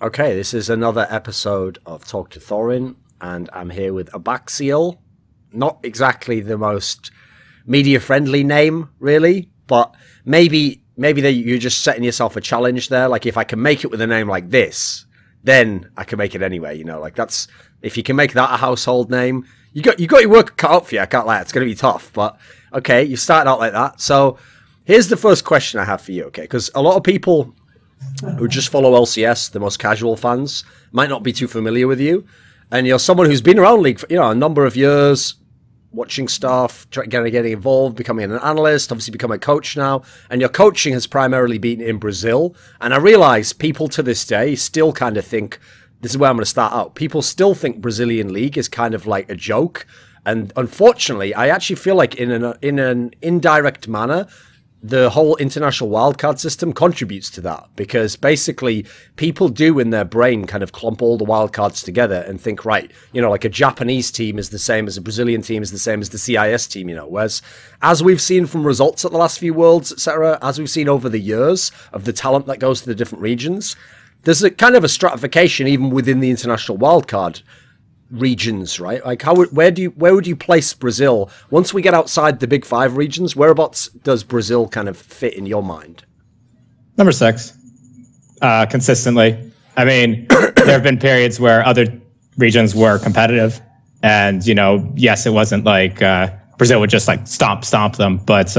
Okay, this is another episode of Talk to Thorin, and I'm here with Abaxial. Not exactly the most media-friendly name, really, but maybe you're just setting yourself a challenge there. Like, if I can make it with a name like this, then I can make it anyway. You know, like that's if you can make that a household name, you got your work cut out for you. I can't lie, it's going to be tough, but okay, you started out like that. So here's the first question I have for you, okay? Because a lot of people who just follow LCS, the most casual fans, might not be too familiar with you. And you're someone who's been around League for, a number of years, watching stuff, getting involved, becoming an analyst, obviously becoming a coach now. And your coaching has primarily been in Brazil. And I realize people to this day still kind of think, this is where I'm going to start out, people still think Brazilian League is kind of like a joke. And unfortunately, I actually feel like in an indirect manner, the whole international wildcard system contributes to that, because basically people do in their brain kind of clump all the wildcards together and think, right, like a Japanese team is the same as a Brazilian team is the same as the CIS team, whereas as we've seen from results at the last few Worlds, etc., as we've seen over the years of the talent that goes to the different regions, there's a kind of a stratification even within the international wildcard regions, right? Like, where would you place Brazil once we get outside the big five regions? Whereabouts does Brazil kind of fit in your mind? Number 6, consistently. I mean, there have been periods where other regions were competitive, and yes, it wasn't like Brazil would just like stomp them, but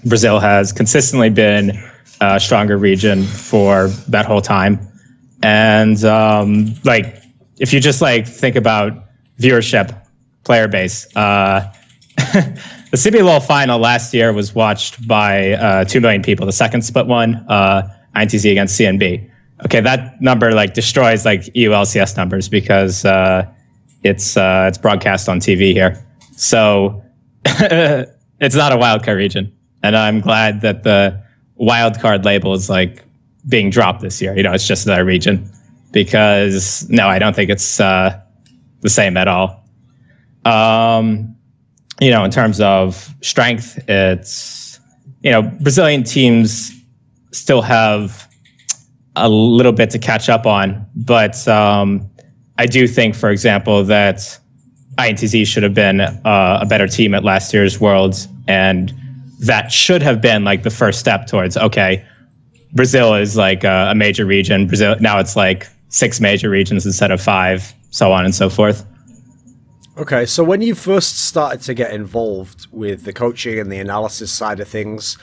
Brazil has consistently been a stronger region for that whole time, and if you just think about viewership, player base, the CBLoL final last year was watched by 2 million people. The second split one, INTZ against CNB. Okay, that number destroys EU LCS numbers because it's broadcast on TV here. So it's not a wildcard region, and I'm glad that the wildcard label is being dropped this year. It's just another region. Because no, I don't think it's the same at all. In terms of strength, it's Brazilian teams still have a little bit to catch up on, but I do think, for example, that INTZ should have been a better team at last year's Worlds, and that should have been the first step towards, okay, Brazil is a major region. Brazil now it's 6 major regions instead of 5, so on and so forth. Okay, so when you first started to get involved with the coaching and the analysis side of things,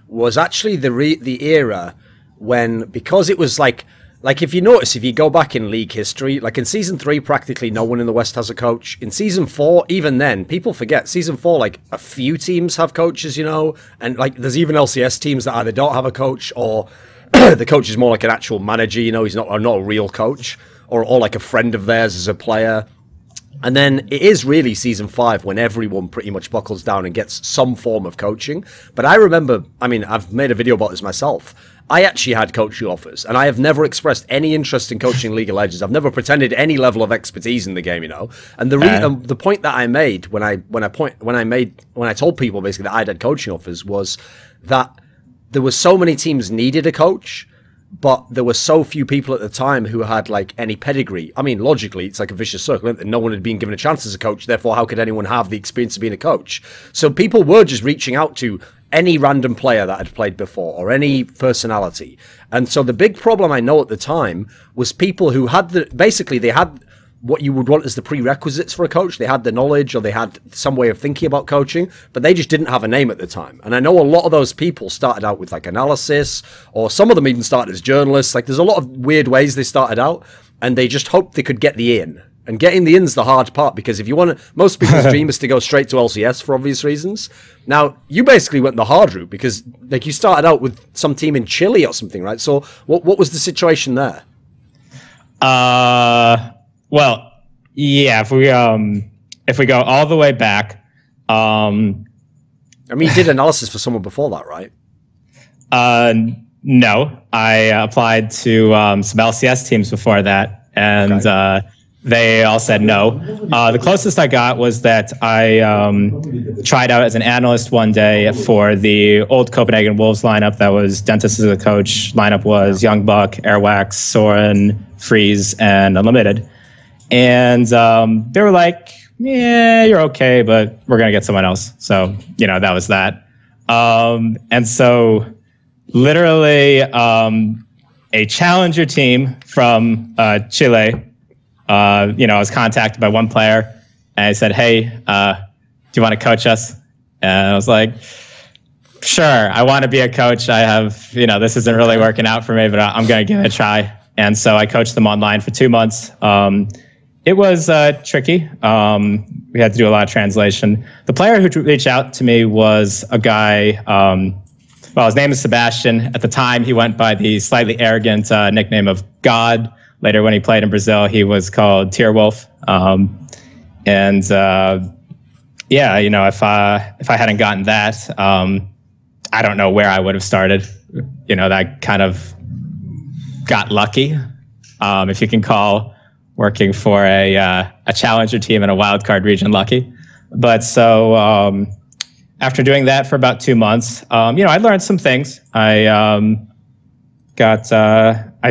was actually the era when, because it was like if you notice, if you go back in League history, in Season 3, practically no one in the West has a coach. In Season 4, even then, people forget, Season 4, a few teams have coaches, and there's even LCS teams that either don't have a coach or the coach is more like an actual manager, he's not a real coach, or a friend of theirs as a player. And then it is really Season 5 when everyone pretty much buckles down and gets some form of coaching. But I remember, I've made a video about this myself. I actually had coaching offers, and I have never expressed any interest in coaching League of Legends. I've never pretended any level of expertise in the game, And the point that I made when I told people basically that I'd had coaching offers was that there were so many teams needed a coach, but there were so few people at the time who had any pedigree. Logically, it's like a vicious circle, isn't it? No one had been given a chance as a coach, therefore how could anyone have the experience of being a coach? So people were just reaching out to any random player that had played before or any personality. And so the big problem I know at the time was people who had they had what you would want as the prerequisites for a coach. They had the knowledge, or they had some way of thinking about coaching, but they just didn't have a name at the time. And I know a lot of those people started out with analysis, or some of them even started as journalists. There's a lot of weird ways they started out, and they just hoped they could get the in. And getting the in's the hard part, because if you want to, most people's dream is to go straight to LCS for obvious reasons. Now, you basically went the hard route, because you started out with some team in Chile or something, right? So what was the situation there? Well, yeah, if we go all the way back, you did analysis for someone before that, right? No, I applied to some LCS teams before that, and they all said no. The closest I got was that I tried out as an analyst one day for the old Copenhagen Wolves lineup. That was Dentist as a coach. Lineup was Young Buck, Airwax, Soren, Freeze, and Unlimited. And they were like, yeah, you're okay, but we're going to get someone else. So, that was that. And so literally a challenger team from Chile, I was contacted by one player and I said, hey, do you want to coach us? And I was like, sure, I want to be a coach. I have, this isn't really working out for me, but I'm going to give it a try. And so I coached them online for 2 months. It was tricky. We had to do a lot of translation. The player who reached out to me was a guy, his name is Sebastian. At the time, he went by the slightly arrogant nickname of God. Later, when he played in Brazil, he was called Tierwolf. If I hadn't gotten that, I don't know where I would have started. That kind of got lucky, if you can call working for a challenger team in a wildcard region lucky. But so after doing that for about 2 months, I learned some things. I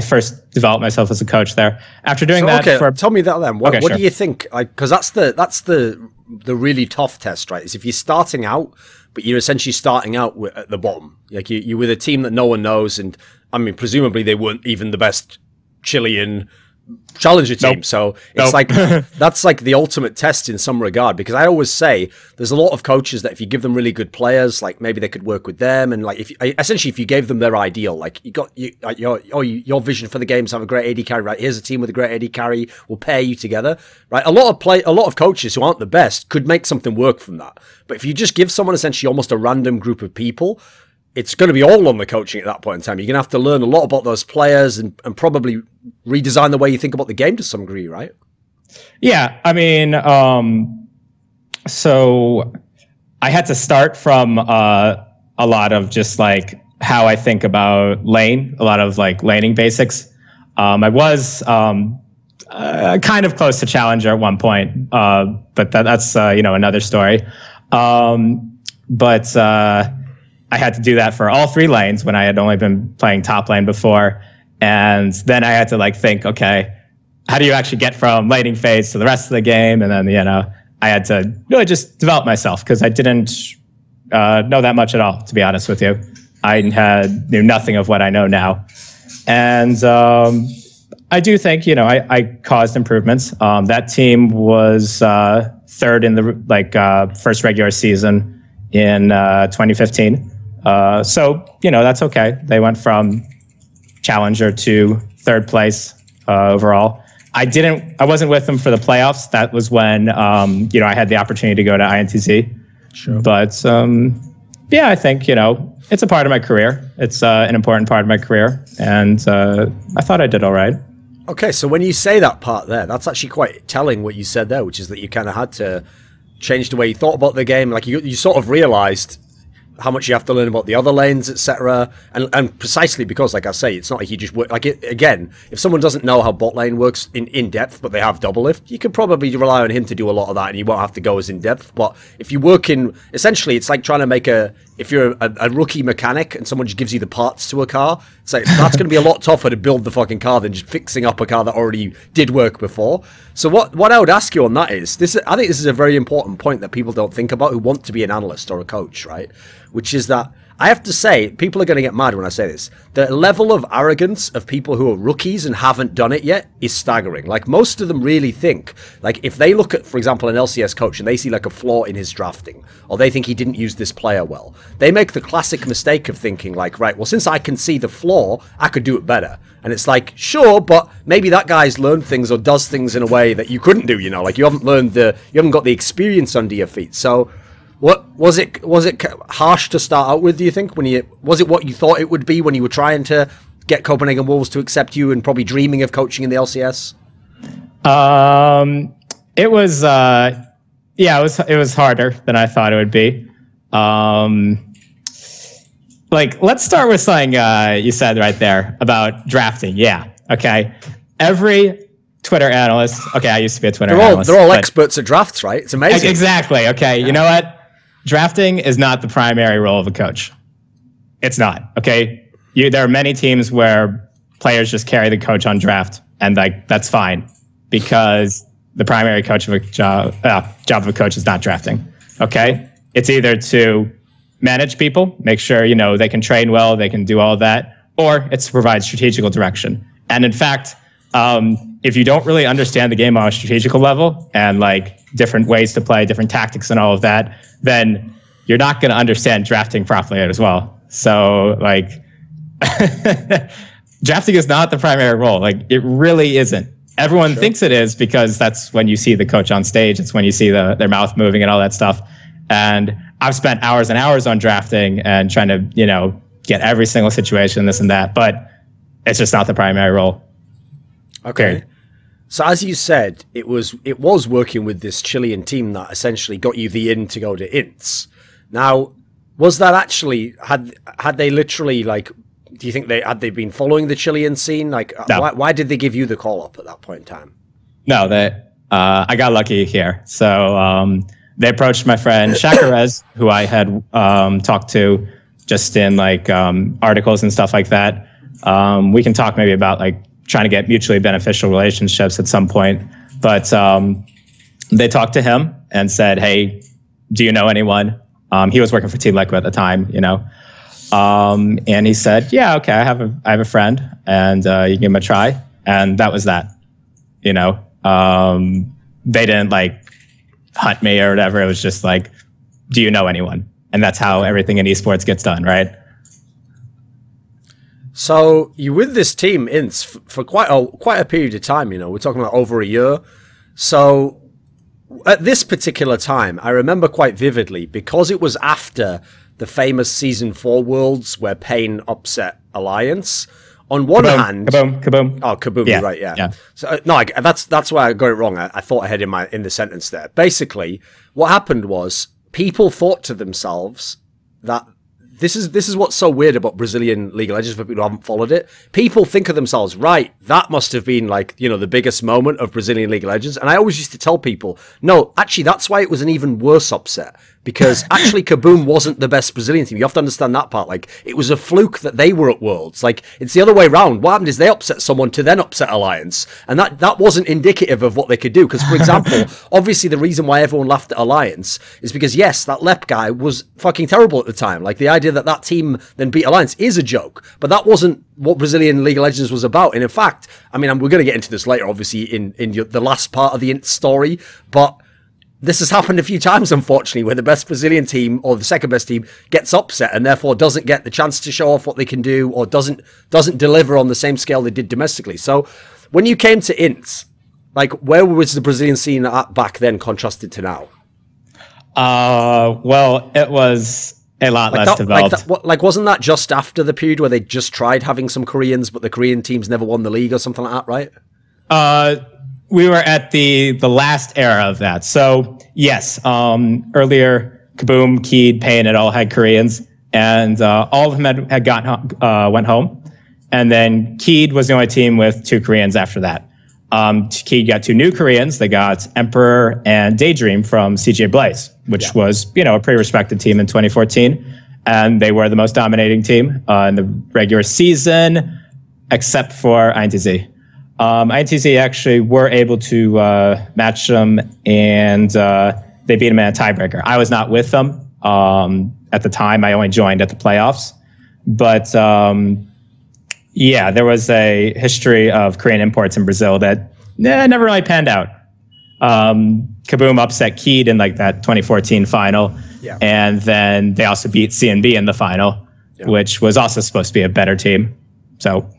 first developed myself as a coach there. After doing tell me that then. What do you think? Because that's the really tough test, right? Is if you're starting out, but you're essentially starting out at the bottom. Like you're with a team that no one knows, and I mean, presumably they weren't even the best Chilean challenger team. Nope. So it's like that's like the ultimate test in some regard, because I always say there's a lot of coaches that if you give them really good players, like maybe they could work with them, and like if you gave them their ideal, like your vision for the game is have a great AD carry, right? Here's a team with a great AD carry, we'll pair you together, right? A lot of coaches who aren't the best could make something work from that. But if you just give someone essentially almost a random group of people, it's going to be all on the coaching at that point in time. You're going to have to learn a lot about those players and probably redesign the way you think about the game to some degree, right? Yeah, I mean, so I had to start from a lot of just like how I think about lane, a lot of like laning basics. I was kind of close to challenger at one point, but that's another story. I had to do that for all 3 lanes when I had only been playing top lane before. And then I had to like think, okay, how do you actually get from laning phase to the rest of the game? And then, I had to really just develop myself because I didn't know that much at all, to be honest with you. I knew nothing of what I know now. And I do think, I caused improvements. That team was third in the first regular season in 2015. So, that's okay. They went from challenger to 3rd place overall. I wasn't with them for the playoffs. That was when, I had the opportunity to go to INTZ. Sure. But, I think, it's a part of my career. It's an important part of my career. And I thought I did all right. Okay, so when you say that part there, that's actually quite telling what you said there, which is that you kind of had to change the way you thought about the game. Like you sort of realized how much you have to learn about the other lanes, etc. And precisely because, like I say, it's not like you just work like it again. If someone doesn't know how bot lane works in depth, but they have double lift, you could probably rely on him to do a lot of that, and you won't have to go as in depth. But if you work in, essentially, it's like trying to make if you're a rookie mechanic and someone just gives you the parts to a car, it's like that's going to be a lot tougher to build the fucking car than just fixing up a car that already did work before. So what I would ask you on that is I think this is a very important point that people don't think about who want to be an analyst or a coach, right? Which is that I have to say, people are going to get mad when I say this. The level of arrogance of people who are rookies and haven't done it yet is staggering. Like, most of them really think, like, if they look at, for example, an LCS coach and they see, like, a flaw in his drafting, or they think he didn't use this player well, they make the classic mistake of thinking, like, right, well, since I can see the flaw, I could do it better. And it's like, sure, but maybe that guy's learned things or does things in a way that you couldn't do, like, you haven't got the experience under your feet. So, what was it harsh to start out with, do you think? Was it what you thought it would be when you were trying to get Copenhagen Wolves to accept you and probably dreaming of coaching in the LCS? It was it was harder than I thought it would be. Let's start with something you said right there about drafting. Yeah. Okay. Every Twitter analyst. Okay, I used to be a Twitter they're analyst. They're all experts at drafts, right? It's amazing. Exactly. Okay, you know what? Drafting is not the primary role of a coach. It's not. Okay, there are many teams where players just carry the coach on draft, and like that's fine because the primary coach of a job of a coach is not drafting. Okay, it's either to manage people, make sure they can train well, they can do all of that, or it's to provide strategical direction. And in fact, if you don't really understand the game on a strategical level and like different ways to play, different tactics and all of that, then you're not going to understand drafting properly as well. So like drafting is not the primary role. Like it really isn't. Everyone thinks it is because that's when you see the coach on stage. It's when you see their mouth moving and all that stuff. And I've spent hours and hours on drafting and trying to, get every single situation, this and that, but it's just not the primary role. Okay. Period. So as you said, it was working with this Chilean team that essentially got you the in to go to INTZ. Now, was that actually had they literally like? Do you think had they been following the Chilean scene? Like, no. why did they give you the call up at that point in time? No, I got lucky here. So they approached my friend Shakarez, who I had talked to just in like articles and stuff like that. We can talk maybe about like trying to get mutually beneficial relationships at some point. But they talked to him and said, "Hey, do you know anyone?" He was working for Team Liquid at the time, and he said, "Yeah, okay, I have a friend, and you can give him a try." And that was that. They didn't like hunt me or whatever. It was just like, "Do you know anyone?" And that's how everything in esports gets done, right? So you with this team INTZ for quite a period of time. We're talking about over a year. So at this particular time, I remember quite vividly because it was after the famous Season 4 Worlds where Pain upset Alliance. On one hand, kaboom. Oh, kaboom! Yeah, Right, yeah. Yeah. So no, that's why I got it wrong. I thought I had in the sentence there. Basically, what happened was people thought to themselves that this is what's so weird about Brazilian League of Legends for people who haven't followed it. People think of themselves, right, that must have been like, the biggest moment of Brazilian League of Legends. And I always used to tell people, no, actually, that's why it was an even worse upset. Because actually Kaboom wasn't the best Brazilian team. You have to understand that part. Like, it was a fluke that they were at Worlds. Like, it's the other way around. What happened is they upset someone to then upset Alliance. And that wasn't indicative of what they could do. Because, for example, obviously the reason why everyone laughed at Alliance is because, yes, that Lep guy was fucking terrible at the time. Like, the idea that team then beat Alliance is a joke. But that wasn't what Brazilian League of Legends was about. And in fact, I mean, we're going to get into this later, obviously, in the last part of the story. But this has happened a few times, unfortunately, where the best Brazilian team or the second best team gets upset and therefore doesn't get the chance to show off what they can do or doesn't deliver on the same scale they did domestically. So when you came to INTZ, like, where was the Brazilian scene at back then contrasted to now? Well, it was a lot less developed. Wasn't that just after the period where they just tried having some Koreans, but the Korean teams never won the league or something like that, right? We were at the last era of that. So yes, earlier Kaboom, Keed, Pain, it all had Koreans, and all of them went home. And then Keed was the only team with 2 Koreans after that. Keed got 2 new Koreans. They got Emperor and Daydream from CJ Blaze, which was a pretty respected team in 2014, and they were the most dominating team in the regular season, except for INTZ. INTZ actually were able to match them, and they beat them in a tiebreaker. I was not with them at the time. I only joined at the playoffs. But there was a history of Korean imports in Brazil that never really panned out. Kaboom upset Keed in like that 2014 final, and then they also beat CNB in the final, which was also supposed to be a better team. So.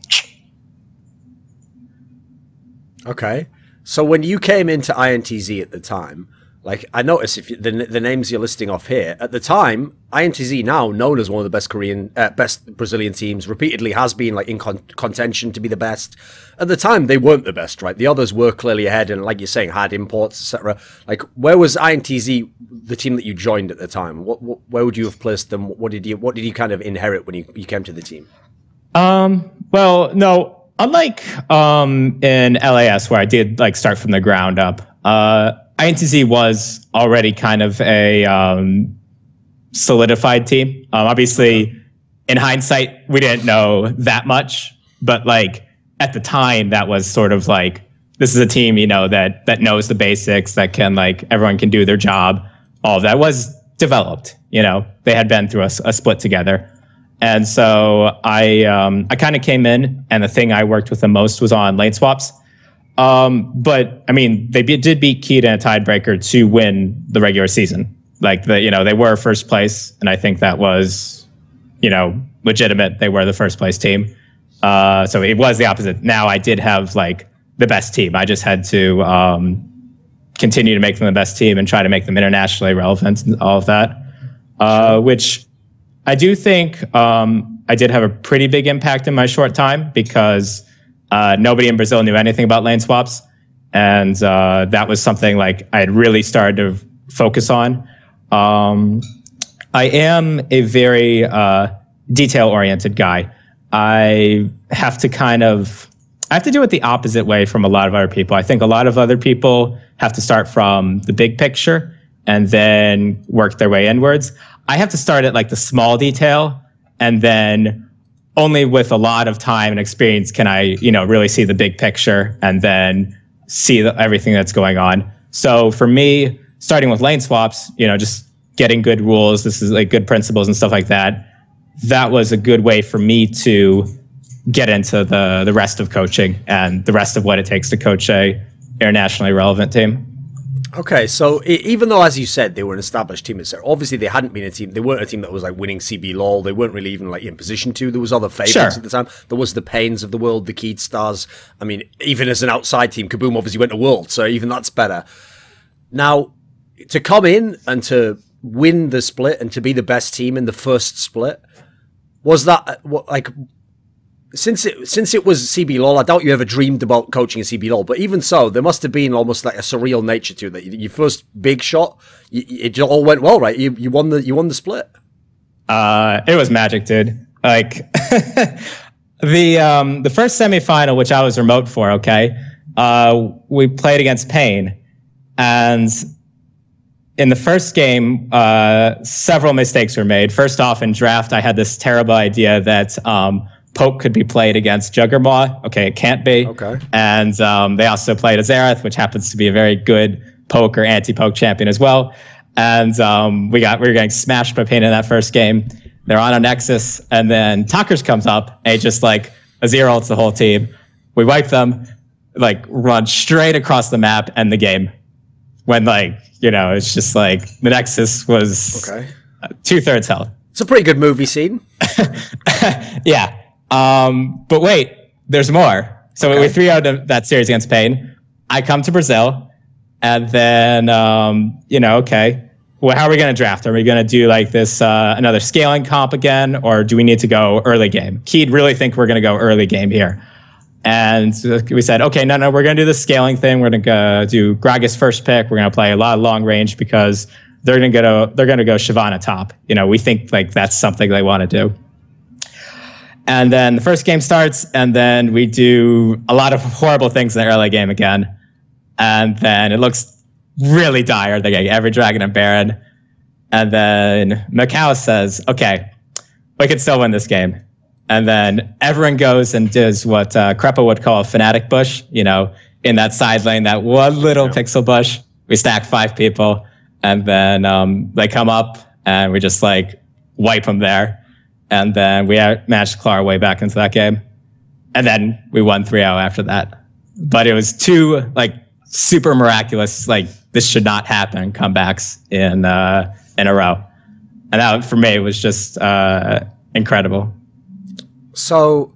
Okay, so when you came into INTZ at the time, like, I noticed if the names you're listing off here, at the time, INTZ, now known as one of the best Brazilian teams, repeatedly has been like in contention to be the best. At the time, they weren't the best, right? The others were clearly ahead, and like you're saying, had imports, etc. Like, where was INTZ, the team that you joined at the time? Where would you have placed them? What did you kind of inherit when you came to the team? Well, no. Unlike in LAS, where I did like start from the ground up, INTZ was already kind of a solidified team. Obviously, in hindsight, we didn't know that much, but like at the time, that was sort of like, this is a team, you know, that knows the basics, that can like, everyone can do their job. All of that was developed, you know, they had been through a split together. And so I kind of came in, and the thing I worked with the most was on lane swaps. But I mean, they did beat Keed in a tiebreaker to win the regular season. Like they were first place, and I think that was, you know, legitimate. They were the first place team. So it was the opposite. Now I did have like the best team. I just had to continue to make them the best team and try to make them internationally relevant and all of that, which I do think I did have a pretty big impact in my short time, because nobody in Brazil knew anything about lane swaps. And that was something like I had really started to focus on. I am a very detail-oriented guy. I have to do it the opposite way from a lot of other people. I think a lot of other people have to start from the big picture and then work their way inwards. I have to start at like the small detail, and then only with a lot of time and experience can I, you know, really see the big picture and then see everything that's going on. So for me, starting with lane swaps, you know, just getting good rules, this is like good principles and stuff like that. That was a good way for me to get into the rest of coaching and the rest of what it takes to coach a internationally relevant team. Okay, so even though, as you said, they were an established team, obviously they hadn't been a team. They weren't a team that was like winning CBLoL. They weren't really even like in position to. There was other favorites at the time. There was the Pains of the world, the Keed Stars. I mean, even as an outside team, Kaboom obviously went to World, so even that's better. Now, to come in and to win the split and to be the best team in the first split, was that like? Since it was CBLoL, I doubt you ever dreamed about coaching a CBLoL. But even so, there must have been almost like a surreal nature to it. That your first big shot, it all went well, right? You won the split. It was magic, dude. Like the first semifinal, which I was remote for. Okay, we played against Pain, and in the first game, several mistakes were made. First off, in draft, I had this terrible idea that Poke could be played against Juggernaut. Okay, it can't be. Okay. And they also played Azerath, which happens to be a very good poke or anti-poke champion as well. And we were getting smashed by Pain in that first game. They're on a Nexus, and then Talkers comes up, and just like a zero ults the whole team. We wipe them, like run straight across the map, end the game. When like, you know, it's just like the Nexus was 2/3 health. It's a pretty good movie scene. Yeah. But wait, there's more. So we 3-0'd that series against Pain. I come to Brazil, and then, you know, okay, well, how are we going to draft? Are we going to do like this, another scaling comp again, or do we need to go early game? Keed really think we're going to go early game here. And we said, okay, no, we're going to do the scaling thing. We're going to do Gragas first pick. We're going to play a lot of long range because they're going to go Shyvana top. You know, we think like that's something they want to do. And then the first game starts, and then we do a lot of horrible things in the early game again. And then it looks really dire. They get every Dragon and Baron. And then Macau says, okay, we can still win this game. And then everyone goes and does what Krepa would call a fanatic bush, you know, in that side lane, that one little pixel bush. We stack 5 people, and then they come up, and we just like wipe them there. And then we managed to claw our way back into that game. And then we won 3-0 after that. But it was 2 like super miraculous, like this should not happen comebacks in a row. And that for me was just incredible. So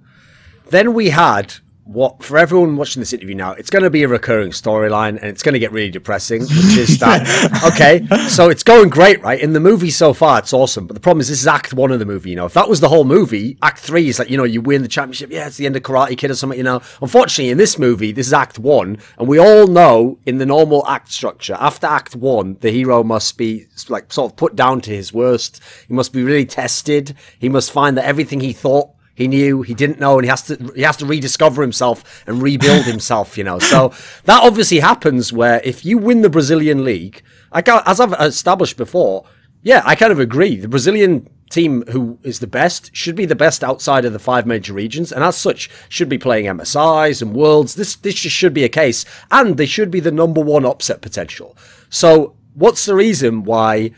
then we had what, for everyone watching this interview now, it's going to be a recurring storyline, and it's going to get really depressing, which is that, okay, so it's going great, right? In the movie so far, it's awesome. But the problem is this is Act 1 of the movie, you know. If that was the whole movie, Act 3 is like, you know, you win the championship. Yeah, it's the end of Karate Kid or something, you know. Unfortunately, in this movie, this is Act 1, and we all know in the normal act structure, after Act 1, the hero must be, like, sort of put down to his worst. He must be really tested. He must find that everything he thought he knew, he didn't know, and he has to rediscover himself and rebuild himself, you know. So that obviously happens where if you win the Brazilian league, as I've established before, yeah, I kind of agree. The Brazilian team who is the best should be the best outside of the 5 major regions, and as such should be playing MSIs and Worlds. This just should be a case, and they should be the #1 upset potential. So what's the reason why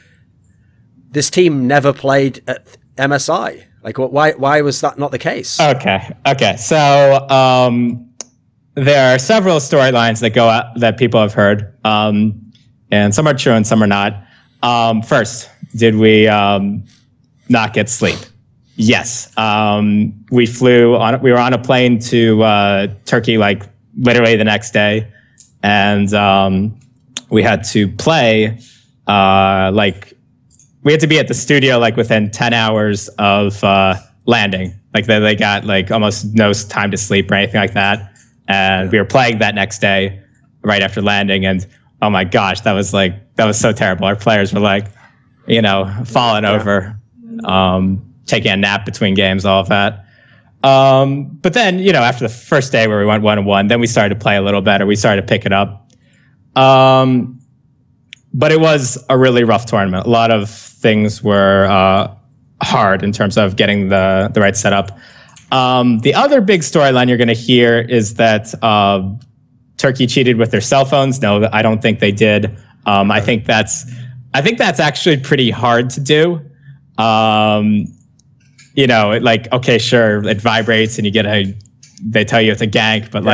this team never played at MSI? Like, why was that not the case? Okay. So there are several storylines that go out that people have heard, and some are true and some are not. First, did we not get sleep? Yes. We were on a plane to Turkey like literally the next day, and we had to play we had to be at the studio like within 10 hours of landing. Like they got like almost no time to sleep or anything like that. And we were playing that next day right after landing, and oh my gosh, that was so terrible. Our players were like, you know, falling over, taking a nap between games, all of that. But then, you know, after the first day where we went 1-1, then we started to play a little better. We started to pick it up. But it was a really rough tournament. A lot of things were hard in terms of getting the right setup. The other big storyline you're going to hear is that Turkey cheated with their cell phones. No, I don't think they did. I think that's actually pretty hard to do. You know, like, okay, sure, it vibrates and they tell you it's a gank, but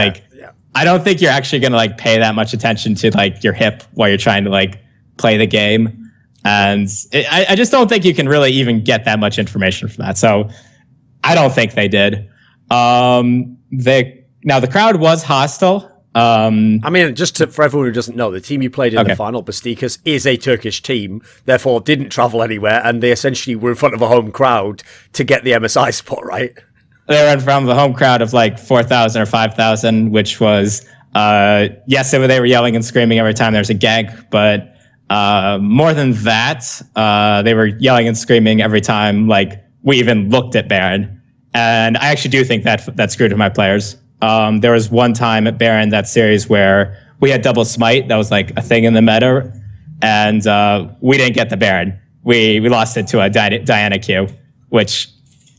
I don't think you're actually going to like pay that much attention to like your hip while you're trying to like play the game. And I just don't think you can really even get that much information from that. So I don't think they did. Now the crowd was hostile. I mean, for everyone who doesn't know, the team you played in the final, Bastikas, is a Turkish team, therefore didn't travel anywhere, and they essentially were in front of a home crowd to get the MSI spot, right? They were in front of a home crowd of like 4,000 or 5,000, which was, yes, they were yelling and screaming every time there's a gank, but more than that, they were yelling and screaming every time like we even looked at Baron. And I actually do think that screwed with my players. There was one time at Baron, that series, where we had double smite. That was like a thing in the meta, and we didn't get the Baron. We lost it to a Diana Q, which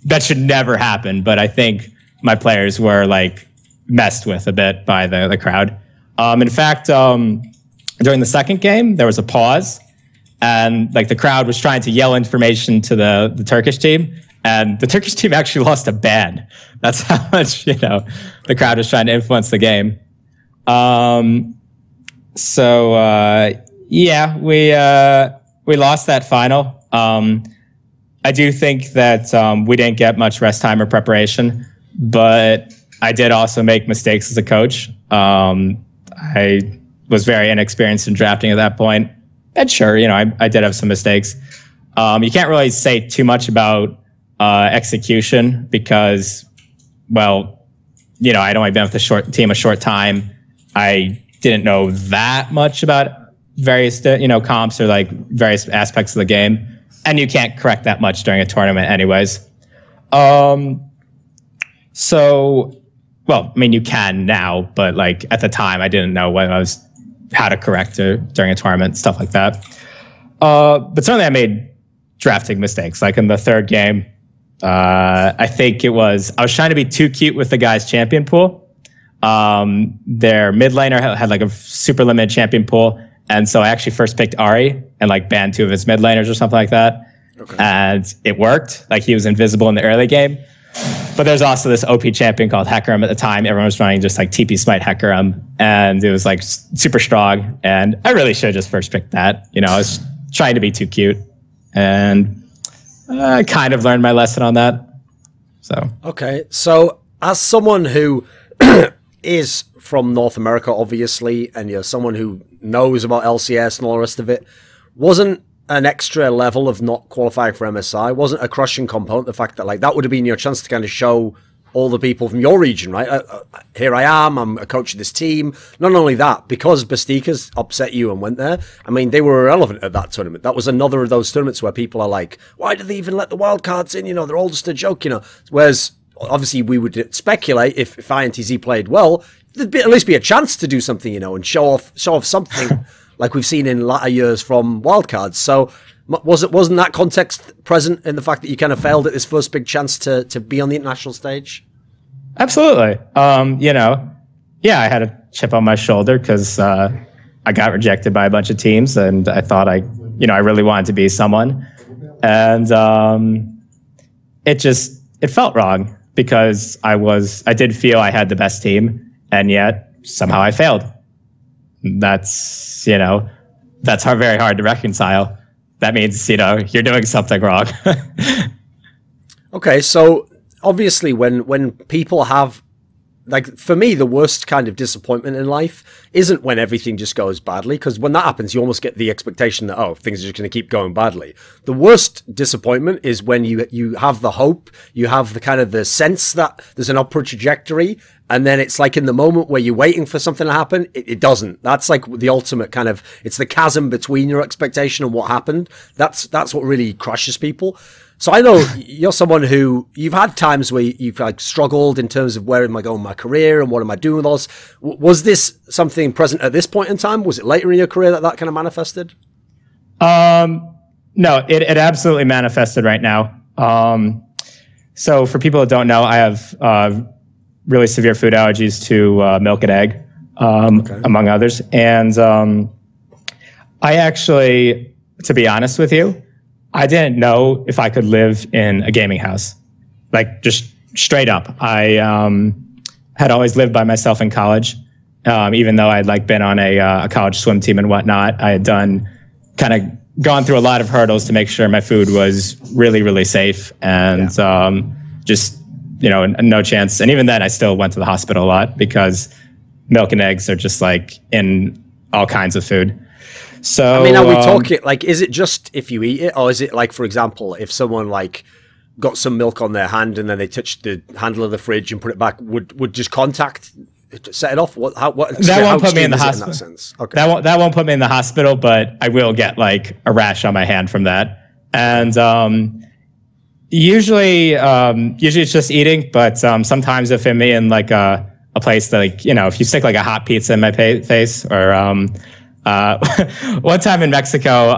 that should never happen. But I think my players were like messed with a bit by the crowd. In fact, during the second game, there was a pause, and like the crowd was trying to yell information to the Turkish team. And the Turkish team actually lost a ban. That's how much, you know, the crowd was trying to influence the game. Yeah, we lost that final. I do think that we didn't get much rest time or preparation, but I did also make mistakes as a coach. I was very inexperienced in drafting at that point. And sure, you know, I did have some mistakes. You can't really say too much about execution because, well, you know, I'd only been with the team a short time. I didn't know that much about various, you know, comps or like various aspects of the game, and you can't correct that much during a tournament, anyways. So, well, I mean, you can now, but like at the time, I didn't know how to correct it during a tournament, stuff like that. But certainly, I made drafting mistakes. Like in the third game, I think I was trying to be too cute with the guy's champion pool. Their mid laner had like a super limited champion pool, and so I actually first picked Ari and like banned 2 of his mid laners or something like that. Okay. And it worked. Like he was invisible in the early game. But there's also this OP champion called Hecarim at the time. Everyone was running just like TP Smite Hecarim, and it was like super strong. And I really should have just first picked that. You know, I was trying to be too cute, and I kind of learned my lesson on that. So okay, so as someone who is from North America, obviously, and you're someone who knows about LCS and all the rest of it, wasn't an extra level of not qualifying for MSI, wasn't a crushing component, the fact that like that would have been your chance to kind of show all the people from your region, right? Here I am, I'm a coach of this team. Not only that, because Bastikas upset you and went there, I mean, they were irrelevant at that tournament. That was another of those tournaments where people are like, why did they even let the wild cards in? You know, they're all just a joke, you know. Whereas obviously we would speculate if INTZ played well, there'd at least be a chance to do something, you know, and show off something like we've seen in latter years from wildcards. So wasn't that context present in the fact that you kind of failed at this first big chance to be on the international stage? Absolutely. You know, yeah, I had a chip on my shoulder because I got rejected by a bunch of teams, and I thought I really wanted to be someone, and it felt wrong because I did feel I had the best team, and yet somehow I failed. That's very hard to reconcile. That means, you know, you're doing something wrong. Okay, so obviously when people have, like, for me, the worst kind of disappointment in life isn't when everything just goes badly, because when that happens, you almost get the expectation that, oh, things are just going to keep going badly. The worst disappointment is when you have the hope, you have the kind of the sense that there's an upward trajectory, and then it's like in the moment where you're waiting for something to happen, it doesn't. That's like the ultimate kind of, it's the chasm between your expectation and what happened. That's what really crushes people. So I know you're someone who, you've had times where you've like struggled in terms of where am I going with my career and what am I doing with all this. Was this something present at this point in time? Was it later in your career that kind of manifested? No, it absolutely manifested right now. So for people that don't know, I have really severe food allergies to milk and egg, among others. And I actually, to be honest with you, I didn't know if I could live in a gaming house, like just straight up. I had always lived by myself in college, even though I'd like been on a college swim team and whatnot. I had gone through a lot of hurdles to make sure my food was really, really safe, and just, you know, no chance. And even then, I still went to the hospital a lot because milk and eggs are just like in all kinds of food. So, I mean, are we talking, like, is it just if you eat it, or is it like, for example, if someone like got some milk on their hand and then they touched the handle of the fridge and put it back, would just contact set it off? That won't put me in the hospital. In that sense? Okay. That won't put me in the hospital, but I will get like a rash on my hand from that. And usually it's just eating, but sometimes if I'm in like a place that, like, you know, if you stick like a hot pizza in my face, or one time in Mexico,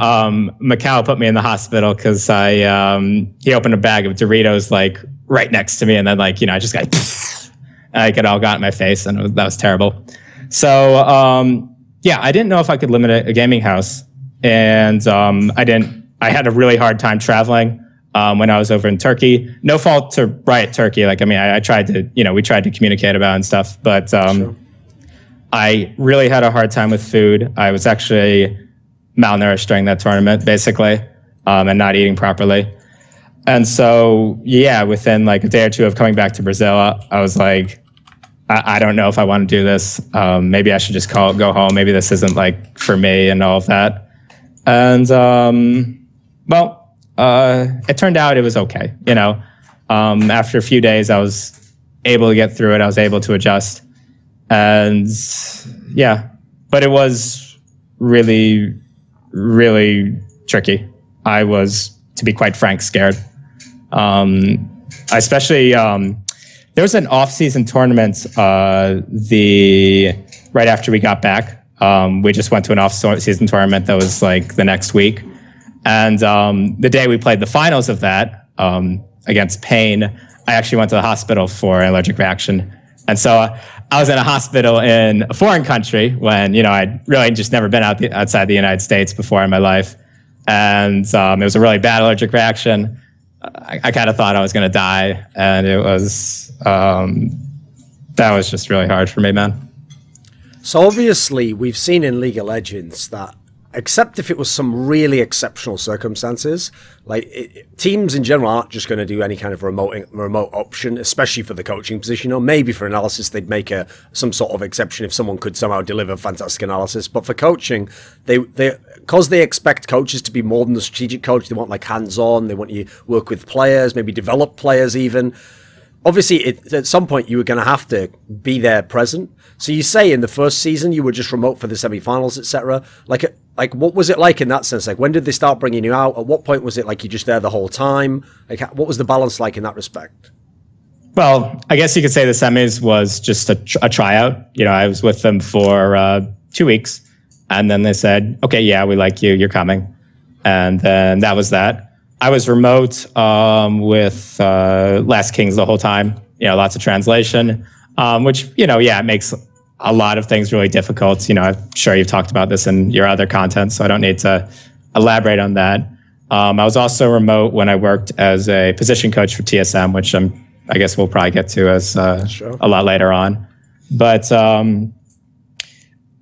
Macau put me in the hospital because he opened a bag of Doritos like right next to me, and then, like, you know, I just got like it all got in my face, and that was terrible. So yeah, I didn't know if I could limit a gaming house, and I had a really hard time traveling when I was over in Turkey. No fault to Riot Turkey. Like, I mean, I tried to, you know, we tried to communicate about it and stuff, but sure. I really had a hard time with food. I was actually malnourished during that tournament, basically, and not eating properly. And so, yeah, within like a day or two of coming back to Brazil, I was like, I don't know if I want to do this. Maybe I should just go home. Maybe this isn't like for me and all of that. And it turned out it was okay. You know, after a few days, I was able to get through it. I was able to adjust. And yeah, but it was really, really tricky. I was, to be quite frank, scared. Especially, there was an off-season tournament right after we got back. We just went to an off-season tournament that was like the next week. And the day we played the finals of that against Pain, I actually went to the hospital for an allergic reaction. And so I was in a hospital in a foreign country when, you know, I'd really just never been outside the United States before in my life. And it was a really bad allergic reaction. I kind of thought I was going to die. And it was, that was just really hard for me, man. So obviously we've seen in League of Legends that, except if it was some really exceptional circumstances, like teams in general aren't just going to do any kind of remote option, especially for the coaching position. Or maybe for analysis, they'd make some sort of exception if someone could somehow deliver fantastic analysis. But for coaching, because they expect coaches to be more than the strategic coach, they want like hands-on. They want you to work with players, maybe develop players even. Obviously, at some point, you were going to have to be there present. So you say in the first season, you were just remote for the semifinals, etc. Like, what was it like in that sense? Like, when did they start bringing you out? At what point was it like you're just there the whole time? Like, what was the balance like in that respect? Well, I guess you could say the semis was just a tryout. You know, I was with them for 2 weeks, and then they said, "Okay, yeah, we like you. You're coming," and then that was that. I was remote with Last Kings the whole time. You know, lots of translation, which, you know, yeah, it makes a lot of things really difficult. You know, I'm sure you've talked about this in your other content, so I don't need to elaborate on that. I was also remote when I worked as a position coach for TSM, which I guess we'll probably get to as Sure. a lot later on. But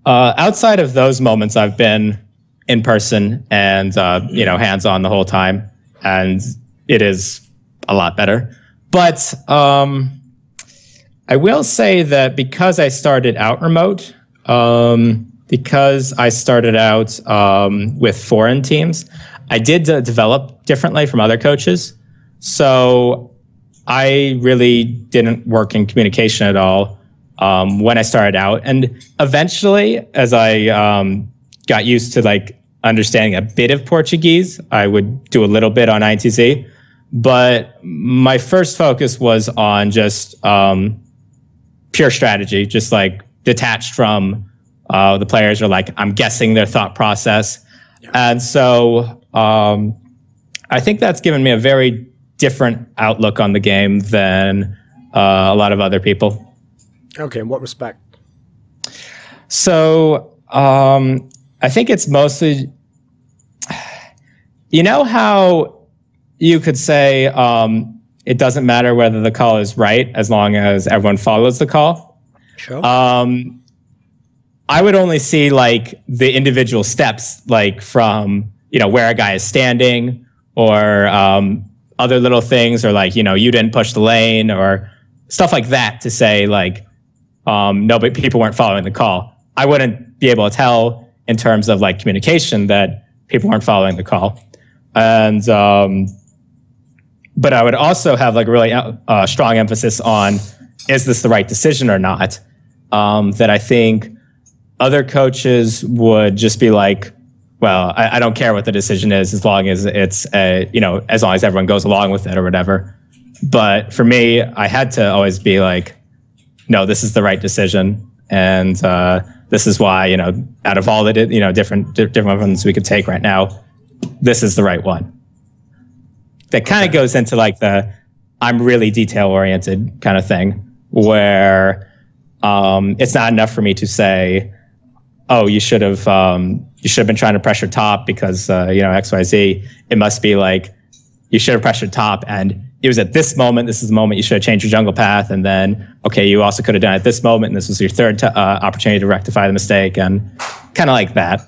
outside of those moments, I've been in person and, you know, hands-on the whole time, and it is a lot better. But I will say that because I started out remote, because I started out with foreign teams, I did develop differently from other coaches. So I really didn't work in communication at all when I started out. And eventually, as I got used to like understanding a bit of Portuguese, I would do a little bit on INTZ. But my first focus was on just pure strategy, just like detached from the players, or like I'm guessing their thought process. Yeah. And so I think that's given me a very different outlook on the game than a lot of other people. Okay, in what respect? So I think it's mostly, you know how you could say it doesn't matter whether the call is right as long as everyone follows the call. Sure. I would only see like the individual steps, like from, you know, where a guy is standing, or other little things, or like, you know, you didn't push the lane or stuff like that, to say like, no, but people weren't following the call. I wouldn't be able to tell in terms of like communication that people weren't following the call. And, but I would also have like a really strong emphasis on, is this the right decision or not? That I think other coaches would just be like, well, I don't care what the decision is as long as it's, you know, as long as everyone goes along with it or whatever. But for me, I had to always be like, no, this is the right decision. And this is why, you know, out of all the, you know, different ones we could take right now, this is the right one. That kind of goes into like the, I'm really detail oriented kind of thing, where it's not enough for me to say, oh, you should have been trying to pressure top because, you know, XYZ. It must be like, you should have pressured top, and it was at this moment, this is the moment you should have changed your jungle path. And then, okay, you also could have done it at this moment, and this was your third opportunity to rectify the mistake, and kind of like that.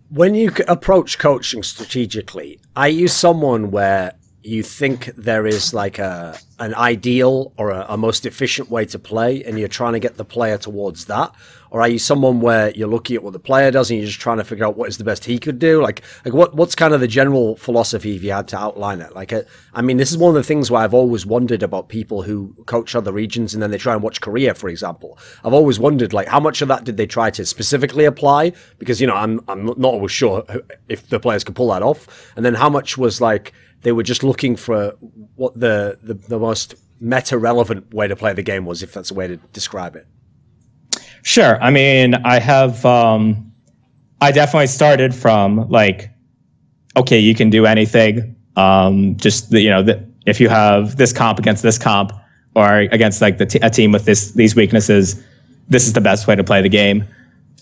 When you approach coaching strategically, are you someone where you think there is like an ideal or a most efficient way to play, and you're trying to get the player towards that? Or are you someone where you're looking at what the player does and you're just trying to figure out what is the best he could do? Like what's kind of the general philosophy if you had to outline it? Like, I mean, this is one of the things where I've always wondered about people who coach other regions and then they try and watch Korea, for example. I've always wondered, like, how much of that did they try to specifically apply? Because, you know, I'm not always sure if the players could pull that off. And then how much was like, they were just looking for what the most meta-relevant way to play the game was, if that's a way to describe it. Sure. I mean, I have, I definitely started from like, okay, you can do anything. Just, you know, if you have this comp against this comp, or against like a team with these weaknesses, this is the best way to play the game.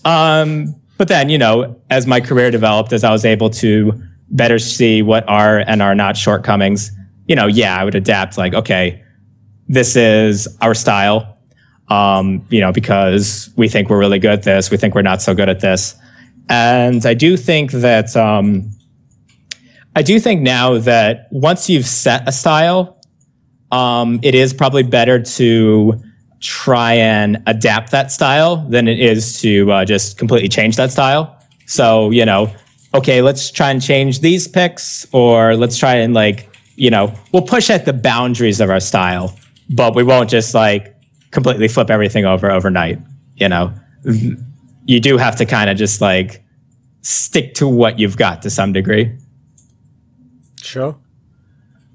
But then, you know, as my career developed, as I was able to better see what are and are not shortcomings, you know, yeah, I would adapt like, okay, this is our style. You know, because we think we're really good at this, we think we're not so good at this. And I do think that, now that once you've set a style, it is probably better to try and adapt that style than it is to just completely change that style. So, you know, okay, let's try and change these picks, or let's try and like, you know, we'll push at the boundaries of our style, but we won't just like completely flip everything over overnight. You know, you do have to kind of just like stick to what you've got to some degree. Sure.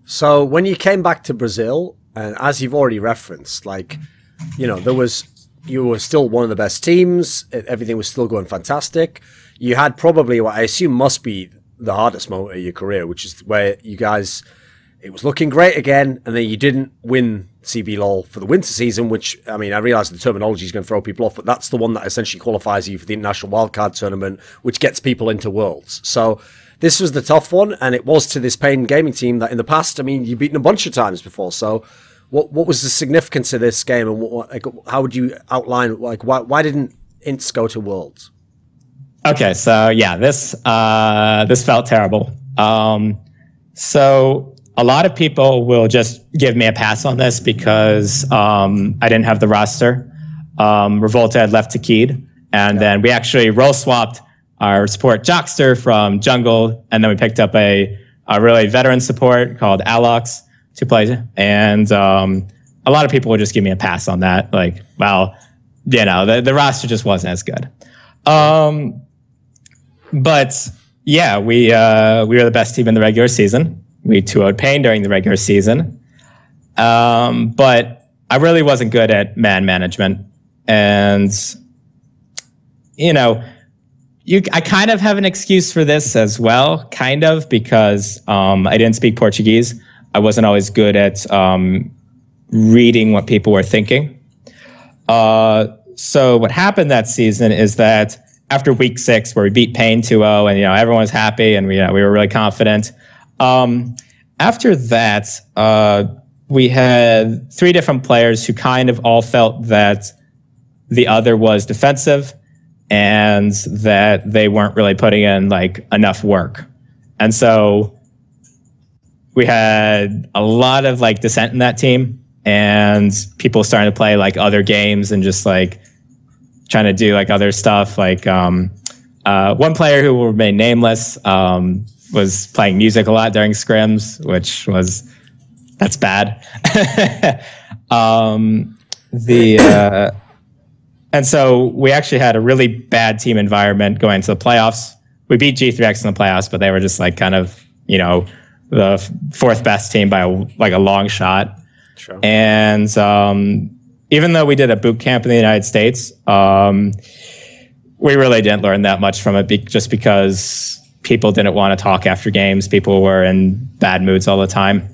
So when you came back to Brazil, And as you've already referenced, like, you know, you were still one of the best teams. Everything was still going fantastic. You had probably what I assume must be the hardest moment of your career, which is where you guys, it was looking great again, and then you didn't win CBLoL for the winter season, which, I mean, I realize the terminology is going to throw people off, but that's the one that essentially qualifies you for the International Wildcard Tournament, which gets people into Worlds. So this was the tough one, and it was to this Pain Gaming team that in the past, I mean, you've beaten a bunch of times before. So what was the significance of this game, and how would you outline, like, why didn't INTZ go to Worlds? Okay, so yeah, this felt terrible. So a lot of people will just give me a pass on this because I didn't have the roster. Revolta had left to Keed, and then we actually role swapped our support Jockster from jungle, and then we picked up a really veteran support called Alox to play. And a lot of people would just give me a pass on that. Like, well, you know, the roster just wasn't as good. But yeah, we were the best team in the regular season. We 2-0'd Pain during the regular season. But I really wasn't good at man management. And, you know, I kind of have an excuse for this as well, kind of, because I didn't speak Portuguese. I wasn't always good at reading what people were thinking. So what happened that season is that after week 6, where we beat Pain 2-0, and, you know, everyone was happy, and we were really confident. After that, we had 3 different players who kind of all felt that the other was defensive and that they weren't really putting in like enough work. And so we had a lot of like dissent in that team, and people starting to play like other games and just like trying to do like other stuff. Like one player who will remain nameless was playing music a lot during scrims, that's bad. And so we actually had a really bad team environment going into the playoffs. We beat G3X in the playoffs, but they were just like kind of, you know, the 4th best team by a long shot. Sure. And even though we did a boot camp in the United States, we really didn't learn that much from it, just because people didn't want to talk after games. People were in bad moods all the time.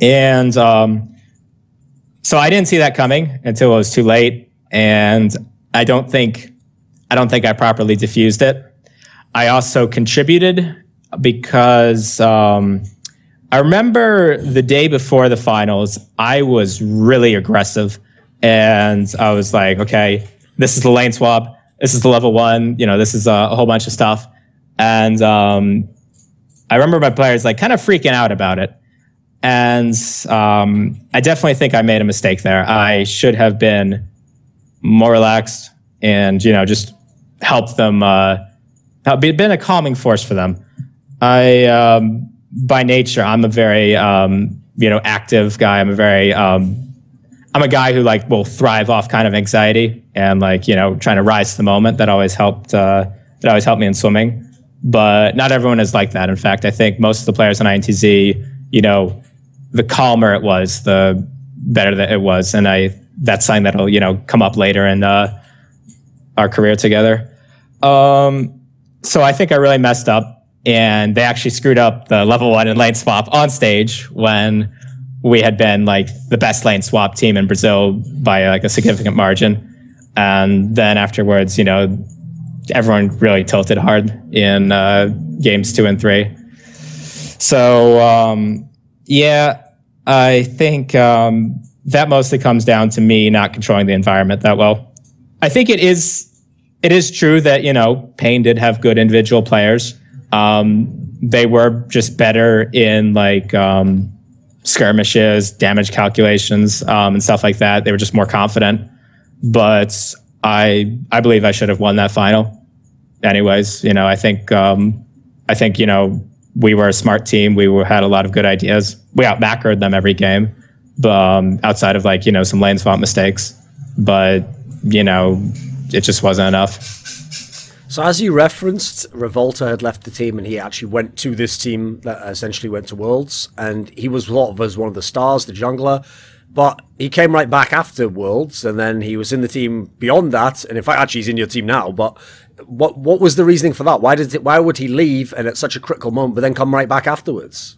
And so I didn't see that coming until it was too late. And I don't think I properly diffused it. I also contributed because I remember the day before the finals, I was really aggressive. And I was like, okay, this is the lane swap. This is the level 1. You know, this is a whole bunch of stuff. And I remember my players like kind of freaking out about it. And I definitely think I made a mistake there. I should have been more relaxed and, you know, just helped them, been a calming force for them. By nature, I'm a very, you know, active guy. I'm a guy who like will thrive off kind of anxiety and like, you know, trying to rise to the moment. That always helped me in swimming. But not everyone is like that. In fact, I think most of the players on INTZ, you know, the calmer it was, the better that it was. And that's something that'll, you know, come up later in our career together. So I think I really messed up, and they actually screwed up the level 1 and lane swap on stage when we had been like the best lane swap team in Brazil by like a significant margin. And then afterwards, you know, everyone really tilted hard in games 2 and 3. So yeah, I think that mostly comes down to me not controlling the environment that well. I think it is true that, you know, Pain did have good individual players. They were just better in like skirmishes, damage calculations, and stuff like that. They were just more confident. But I believe I should have won that final. Anyways, you know, I think you know, we were a smart team. We had a lot of good ideas. We out-macroed them every game, but outside of like, you know, some lane swap mistakes. But, you know, it just wasn't enough. So as you referenced, Revolta had left the team and he actually went to this team that essentially went to Worlds, and he was thought of as one of the stars, the jungler. But he came right back after Worlds, and then he was in the team beyond that. And in fact, actually, he's in your team now. But what was the reasoning for that? Why would he leave and at such a critical moment, but then come right back afterwards?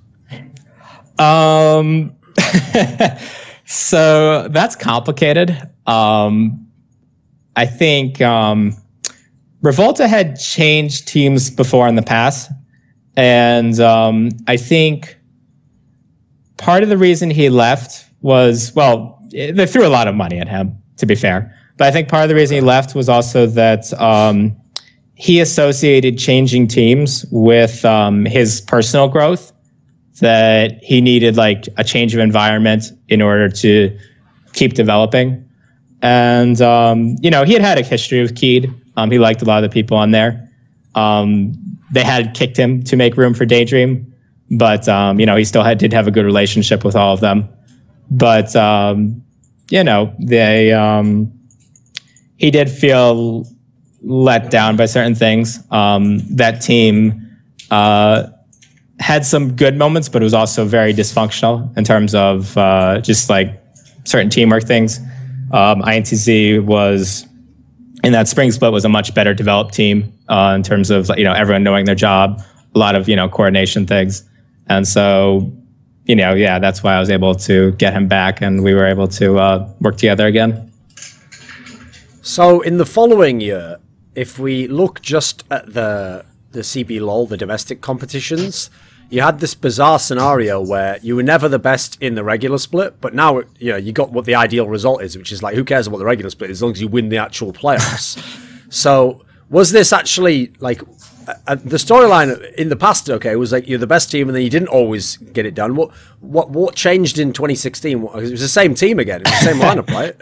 So that's complicated. I think Revolta had changed teams before in the past, and I think part of the reason he left was, well, they threw a lot of money at him, to be fair. But I think part of the reason he left was also that he associated changing teams with his personal growth, that he needed like a change of environment in order to keep developing. And, you know, he had a history with Keed. He liked a lot of the people on there. They had kicked him to make room for Daydream, but, you know, he still did have a good relationship with all of them. But, you know, he did feel let down by certain things. That team had some good moments, but it was also very dysfunctional in terms of just like certain teamwork things. INTZ was, in that spring split, was a much better developed team in terms of, you know, everyone knowing their job, a lot of, you know, coordination things. And so, you know, yeah, that's why I was able to get him back and we were able to work together again. So in the following year, if we look just at the CBLoL, the domestic competitions, you had this bizarre scenario where you were never the best in the regular split, but now, you know, you got what the ideal result is, which is like, who cares about the regular split as long as you win the actual playoffs. So was this actually like the storyline in the past? Okay, was like you're the best team, and then you didn't always get it done. What changed in 2016? It was the same team again, it was the same lineup, right?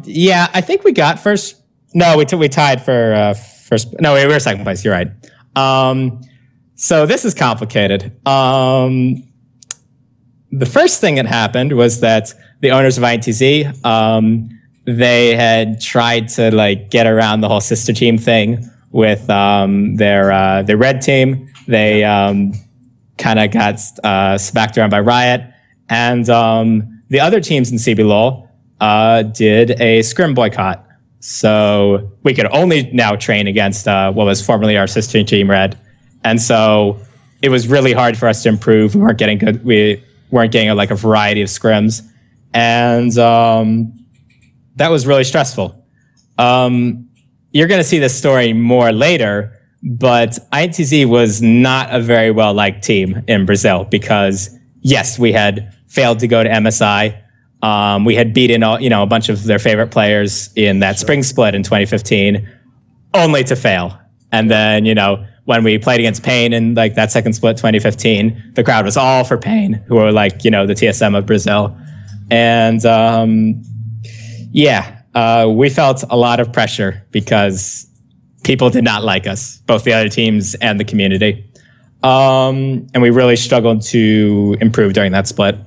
Yeah, I think we got first. No, we tied for first. No, we were second place. You're right. So this is complicated. The first thing that happened was that the owners of INTZ, they had tried to like get around the whole sister team thing with their red team. They kind of got smacked around by Riot, and the other teams in CBLoL did a scrim boycott. So we could only now train against what was formerly our sister team, Red. And so it was really hard for us to improve. We weren't getting good. We weren't getting like a variety of scrims. And that was really stressful. You're going to see this story more later, but INTZ was not a very well-liked team in Brazil because, yes, we had failed to go to MSI. We had beaten a bunch of their favorite players in that spring split in 2015, only to fail. And then, you know, when we played against Pain in like that second split 2015, the crowd was all for Pain, who were like, you know, the TSM of Brazil. And we felt a lot of pressure because people did not like us, both the other teams and the community. And we really struggled to improve during that split.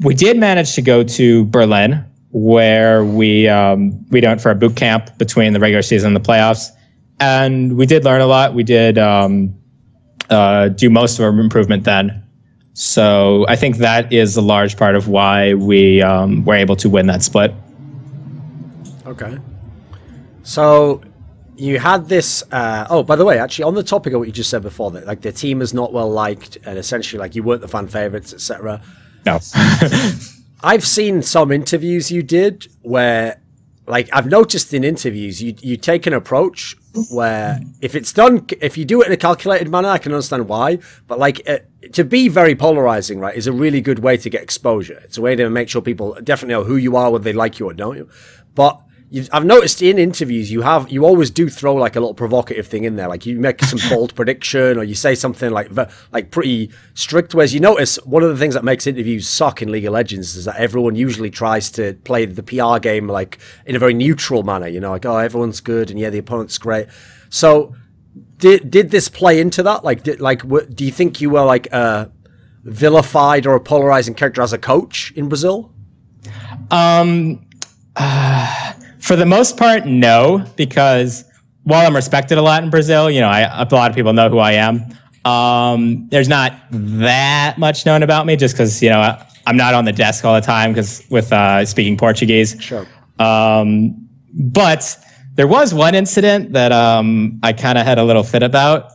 We did manage to go to Berlin, where we went for a boot camp between the regular season and the playoffs. And we did learn a lot. We did do most of our improvement then. So I think that is a large part of why we were able to win that split. Okay. So you had this... oh, by the way, actually, on the topic of what you just said before, that like the team is not well liked and essentially like you weren't the fan favorites, etc. No. I've seen some interviews you did where, like, I've noticed in interviews you take an approach where if you do it in a calculated manner, I can understand why, but like to be very polarizing, right, is a really good way to get exposure. It's a way to make sure people definitely know who you are, whether they like you or don't you. But I've noticed in interviews you always do throw like a little provocative thing in there, like you make some bold prediction or you say something like pretty strict. Whereas you notice one of the things that makes interviews suck in League of Legends is that everyone usually tries to play the PR game like in a very neutral manner. You know, like, oh, everyone's good and yeah, the opponent's great. So did this play into that? Like, do you think you were like vilified or a polarizing character as a coach in Brazil? For the most part, no, because while I'm respected a lot in Brazil, you know, a lot of people know who I am. There's not that much known about me just because, you know, I'm not on the desk all the time because with speaking Portuguese. Sure. But there was one incident that I kind of had a little fit about.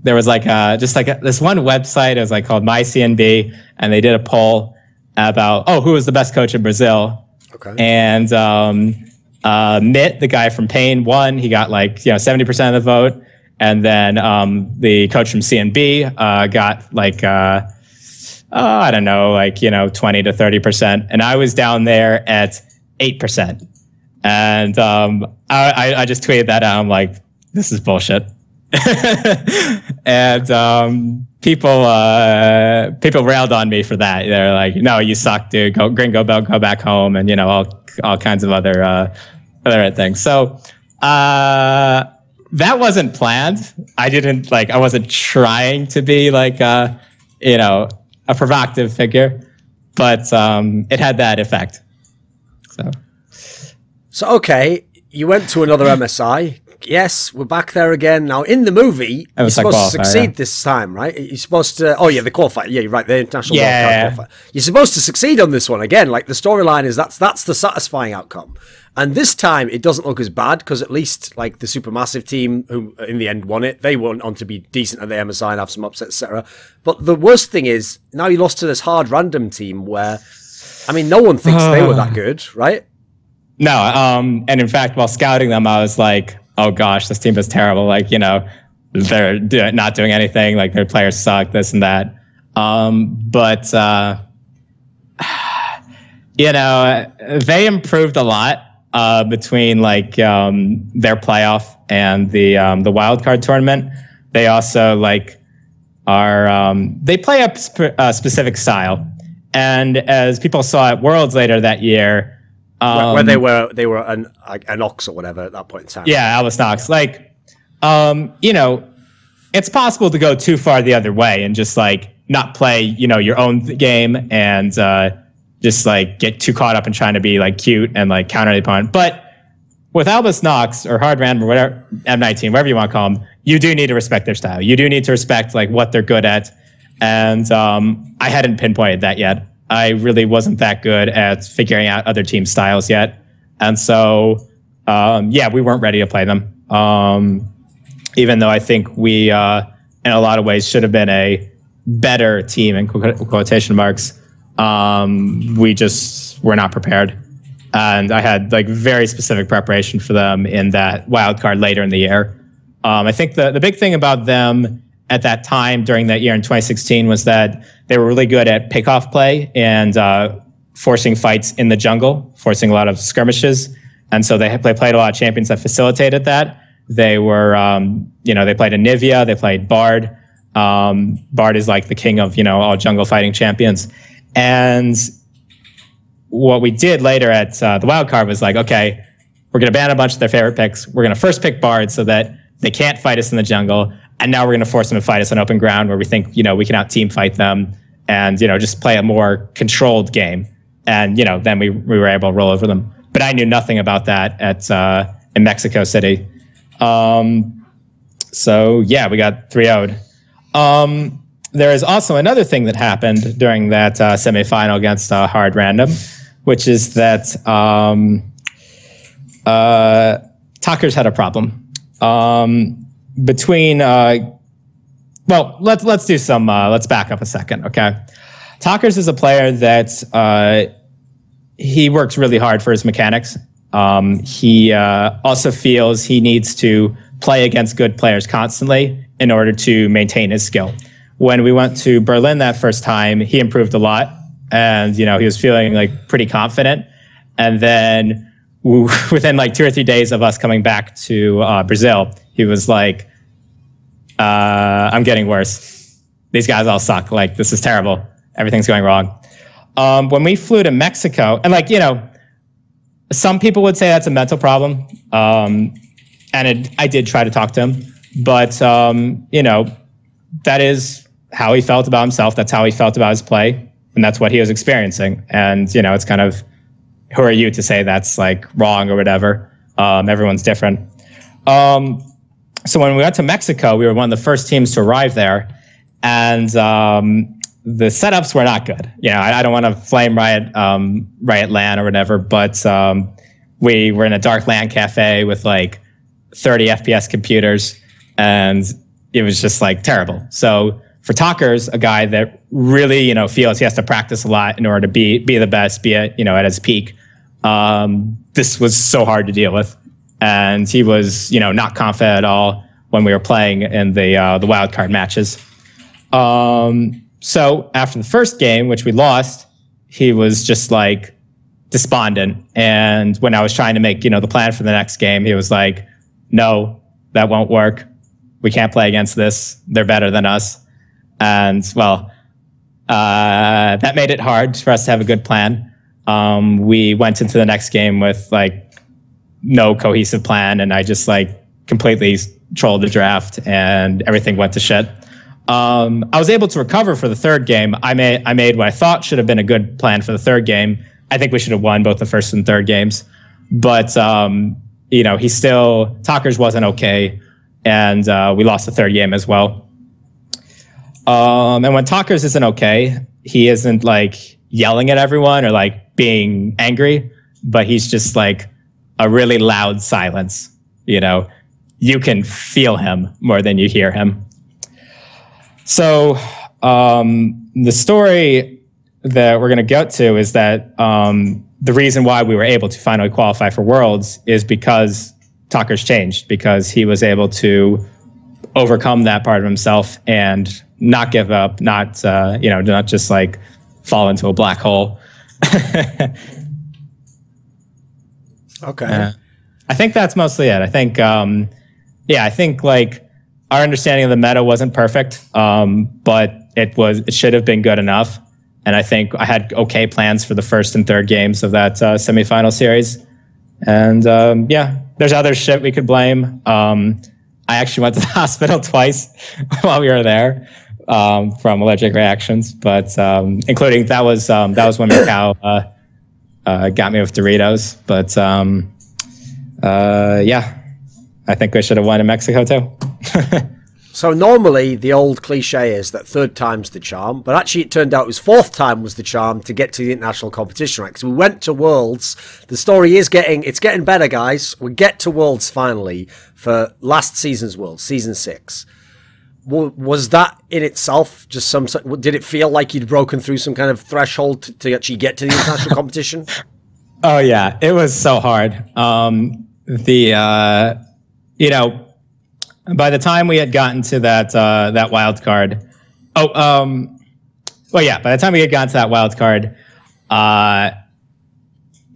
There was like this one website. It was like called MyCNB, and they did a poll about who was the best coach in Brazil. Okay. And Mitt, the guy from Pain, won. He got 70% of the vote, and then the coach from CNB got I don't know, 20 to 30%, and I was down there at 8%. And I just tweeted that out. I'm like, this is bullshit. And people railed on me for that. They're like, no, you suck, dude. Go Gringo Bell, go back home, and all kinds of other things. So that wasn't planned. I wasn't trying to be a provocative figure, but it had that effect. So, okay, you went to another MSI. Yes, we're back there again. Now, in the movie, you're supposed to succeed this time, right? You're supposed to... Oh, yeah, the qualifier. Yeah, you're right, the international qualifier. You're supposed to succeed on this one. Again, the storyline is that's the satisfying outcome. And this time, it doesn't look as bad, because at least, the Supermassive team, who in the end won it, they went on to be decent at the MSI and have some upsets, etc. But the worst thing is, now you lost to this hard random team where, no one thinks they were that good, right? No, and in fact, while scouting them, I was like, oh gosh, this team is terrible. They're not doing anything. Their players suck, this and that. They improved a lot between their playoff and the wildcard tournament. They also they play a specific style, and as people saw at Worlds later that year. Where they were an Ox or whatever at that point in time. Yeah, Alice Knox. It's possible to go too far the other way and just not play, your own game and just get too caught up in trying to be cute and counter the opponent. But with Albus Knox or Hard Random or whatever, M19, whatever you want to call them, you do need to respect their style. You do need to respect what they're good at. And I hadn't pinpointed that yet. I really wasn't that good at figuring out other team styles yet. And so, we weren't ready to play them. Even though I think we, in a lot of ways, should have been a better team, in quotation marks. We just were not prepared. And I had very specific preparation for them in that wild card later in the year. I think the big thing about them at that time during that year in 2016 was that they were really good at pick-off play and forcing fights in the jungle, forcing a lot of skirmishes. And so they played a lot of champions that facilitated that. They were, they played Anivia, they played Bard. Bard is the king of, all jungle fighting champions. And what we did later at the wildcard was okay, we're going to ban a bunch of their favorite picks. We're going to first pick Bard so that they can't fight us in the jungle. And now we're going to force them to fight us on open ground where we think, we can out-team fight them and, just play a more controlled game. And, then we were able to roll over them. But I knew nothing about that in Mexico City. So, yeah, we got 3-0'd. There is also another thing that happened during that semifinal against Hard Random, which is that Talkers had a problem. Let's do some, let's back up a second, okay? Talkers is a player that he works really hard for his mechanics. He also feels he needs to play against good players constantly in order to maintain his skill. When we went to Berlin that first time, he improved a lot, and he was feeling pretty confident. And then within 2 or 3 days of us coming back to Brazil, he was like, I'm getting worse. These guys all suck. This is terrible. Everything's going wrong. When we flew to Mexico, and some people would say that's a mental problem. And I did try to talk to him, but that is how he felt about himself. That's how he felt about his play, and that's what he was experiencing. And it's kind of, who are you to say that's wrong or whatever? Everyone's different. So when we went to Mexico, we were one of the first teams to arrive there, and the setups were not good. You know, I don't want to flame Riot LAN or whatever, but we were in a dark LAN cafe with like 30 FPS computers, and it was just like terrible. So for Talkers, a guy that really, you know, feels he has to practice a lot in order to be the best, be at, you know, at his peak, this was so hard to deal with. And he was, you know, not confident at all when we were playing in the wildcard matches. So after the first game, which we lost, he was just like despondent. And when I was trying to make, you know, the plan for the next game, he was like, no, that won't work. We can't play against this. They're better than us. And well, that made it hard for us to have a good plan. We went into the next game with like no cohesive plan, and I just like completely trolled the draft, and everything went to shit. I was able to recover for the third game. I made what I thought should have been a good plan for the third game. I think we should have won both the first and third games, but you know, Talkers wasn't okay, and we lost the third game as well. And when Talkers isn't okay, he isn't like yelling at everyone or like being angry, but he's just like a really loud silence. You know, you can feel him more than you hear him. So the story that we're going to get to is that the reason why we were able to finally qualify for Worlds is because Talkers changed, because he was able to overcome that part of himself and not give up, not just like fall into a black hole. Okay. I think that's mostly it. I think, I think like our understanding of the meta wasn't perfect, but it should have been good enough. And I think I had okay plans for the first and third games of that semifinal series. And there's other shit we could blame. I actually went to the hospital twice while we were there from allergic reactions, but including that was when Macau got me with Doritos. But I think we should have won in Mexico too. So normally the old cliche is that third time's the charm, but actually it turned out it was fourth time was the charm to get to the international competition, right? Because we went to Worlds. The story is getting better, guys. We get to Worlds finally for last season's Worlds, season 6. Was that in itself just did it feel like you'd broken through some kind of threshold to actually get to the international competition? Oh yeah, it was so hard. By the time we had gotten to that wild card, by the time we had gotten to that wild card,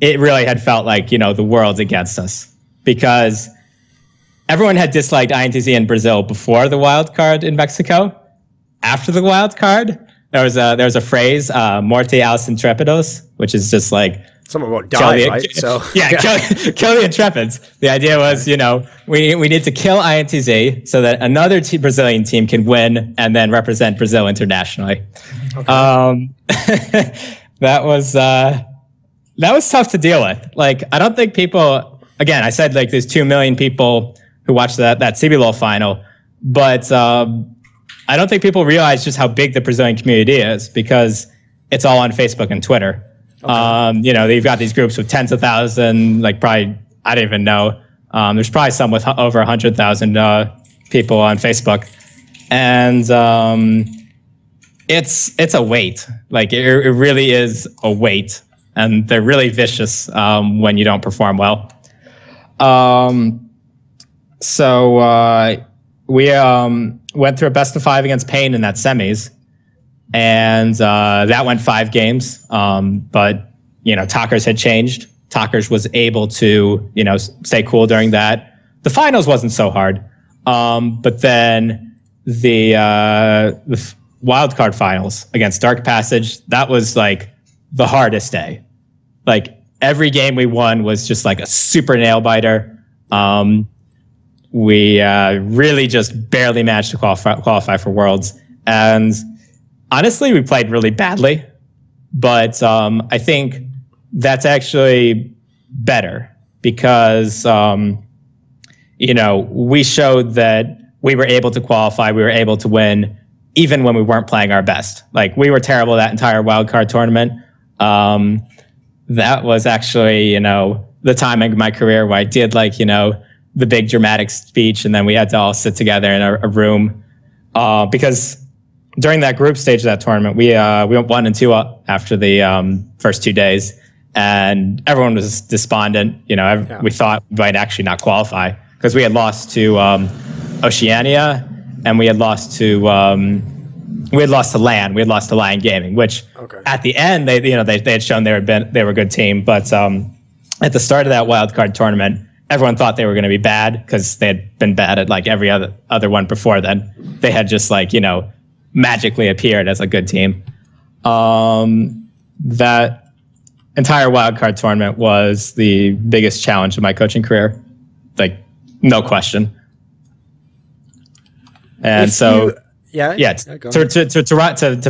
it really had felt like, you know, the world's against us, because everyone had disliked INTZ in Brazil before the wild card in Mexico. After the wild card, there was a phrase, "Morte aos intrépidos," which is just like something about die, right? So yeah, kill the Intrepids. The idea was, you know, we need to kill INTZ so that another Brazilian team can win and then represent Brazil internationally. Okay. That was tough to deal with. Like, I don't think people. Again, I said like there's 2 million people who watched that CBLoL final, but I don't think people realize just how big the Brazilian community is, because it's all on Facebook and Twitter. Okay. You know, you've got these groups with tens of thousands, like probably, I don't even know. There's probably some with over 100,000 people on Facebook. And it's a weight. Like, it really is a weight. And they're really vicious when you don't perform well. So we went through a best of 5 against Pain in that semis. And that went 5 games. But, you know, Talkers had changed. Talkers was able to, you know, stay cool during that. The finals wasn't so hard. But then the wildcard finals against Dark Passage, that was like the hardest day. Like, every game we won was just like a super nail biter. We really just barely managed to qualify for Worlds. And honestly, we played really badly, but I think that's actually better, because you know, we showed that we were able to qualify, we were able to win, even when we weren't playing our best. Like, we were terrible that entire wildcard tournament. That was actually, you know, the time in my career where I did, like, you know, the big dramatic speech, and then we had to all sit together in a room. Because during that group stage of that tournament, we went 1-2 after the first 2 days, and everyone was despondent. You know, we thought we might actually not qualify because we had lost to Oceania, and we had lost to LAN. We had lost to Lion Gaming, which at the end they had shown they were a good team, but at the start of that wildcard tournament, everyone thought they were going to be bad because they had been bad at like every other one before then. They had just, like, you know, magically appeared as a good team. That entire wildcard tournament was the biggest challenge of my coaching career, like, no question. And to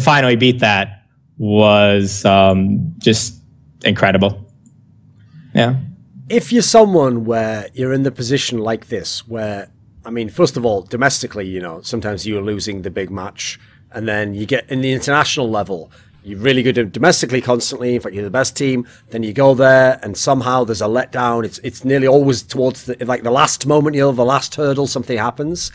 finally beat that was just incredible. Yeah. If you're someone where you're in the position like this, where, I mean, first of all, domestically, you know, sometimes you're losing the big match, and then you get in the international level, you're really good at domestically constantly. In fact, you're the best team. Then you go there, and somehow there's a letdown. It's nearly always towards the last moment, you know, the last hurdle, something happens.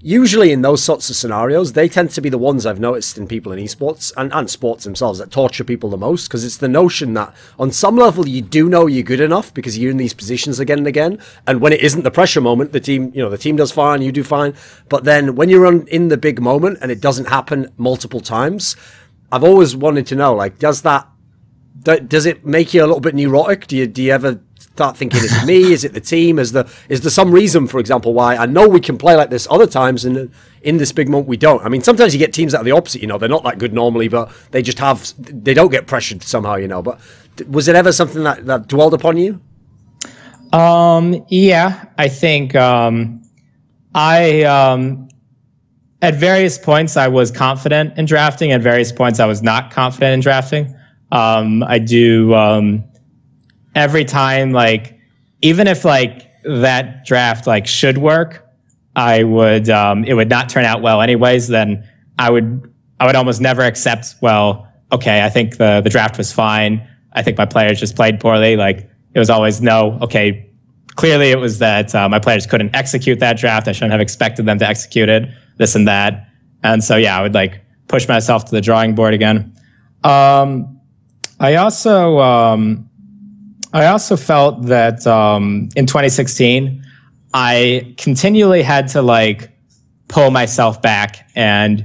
Usually in those sorts of scenarios, they tend to be the ones I've noticed in people in esports and sports themselves that torture people the most, because it's the notion that on some level you do know you're good enough because you're in these positions again and again, and when it isn't the pressure moment, the team does fine, you do fine. But then when you're in the big moment and it doesn't happen multiple times, I've always wanted to know, like, does it make you a little bit neurotic? Do you ever start thinking, is it me? Is it the team? Is there some reason, for example, why I know we can play like this other times and in this big moment we don't? I mean, sometimes you get teams that are the opposite, you know, they're not that good normally, but they don't get pressured somehow, you know. But was it ever something that dwelled upon you? Yeah, I think at various points I was confident in drafting. At various points I was not confident in drafting. I do every time, like, even if like that draft like should work, I would it would not turn out well anyways. Then I would almost never accept, well, okay, I think the draft was fine, I think my players just played poorly. Like, it was always, no, okay, clearly it was that my players couldn't execute that draft, I shouldn't have expected them to execute it, this and that. And so yeah, I would like push myself to the drawing board again. I also felt that in 2016, I continually had to like pull myself back and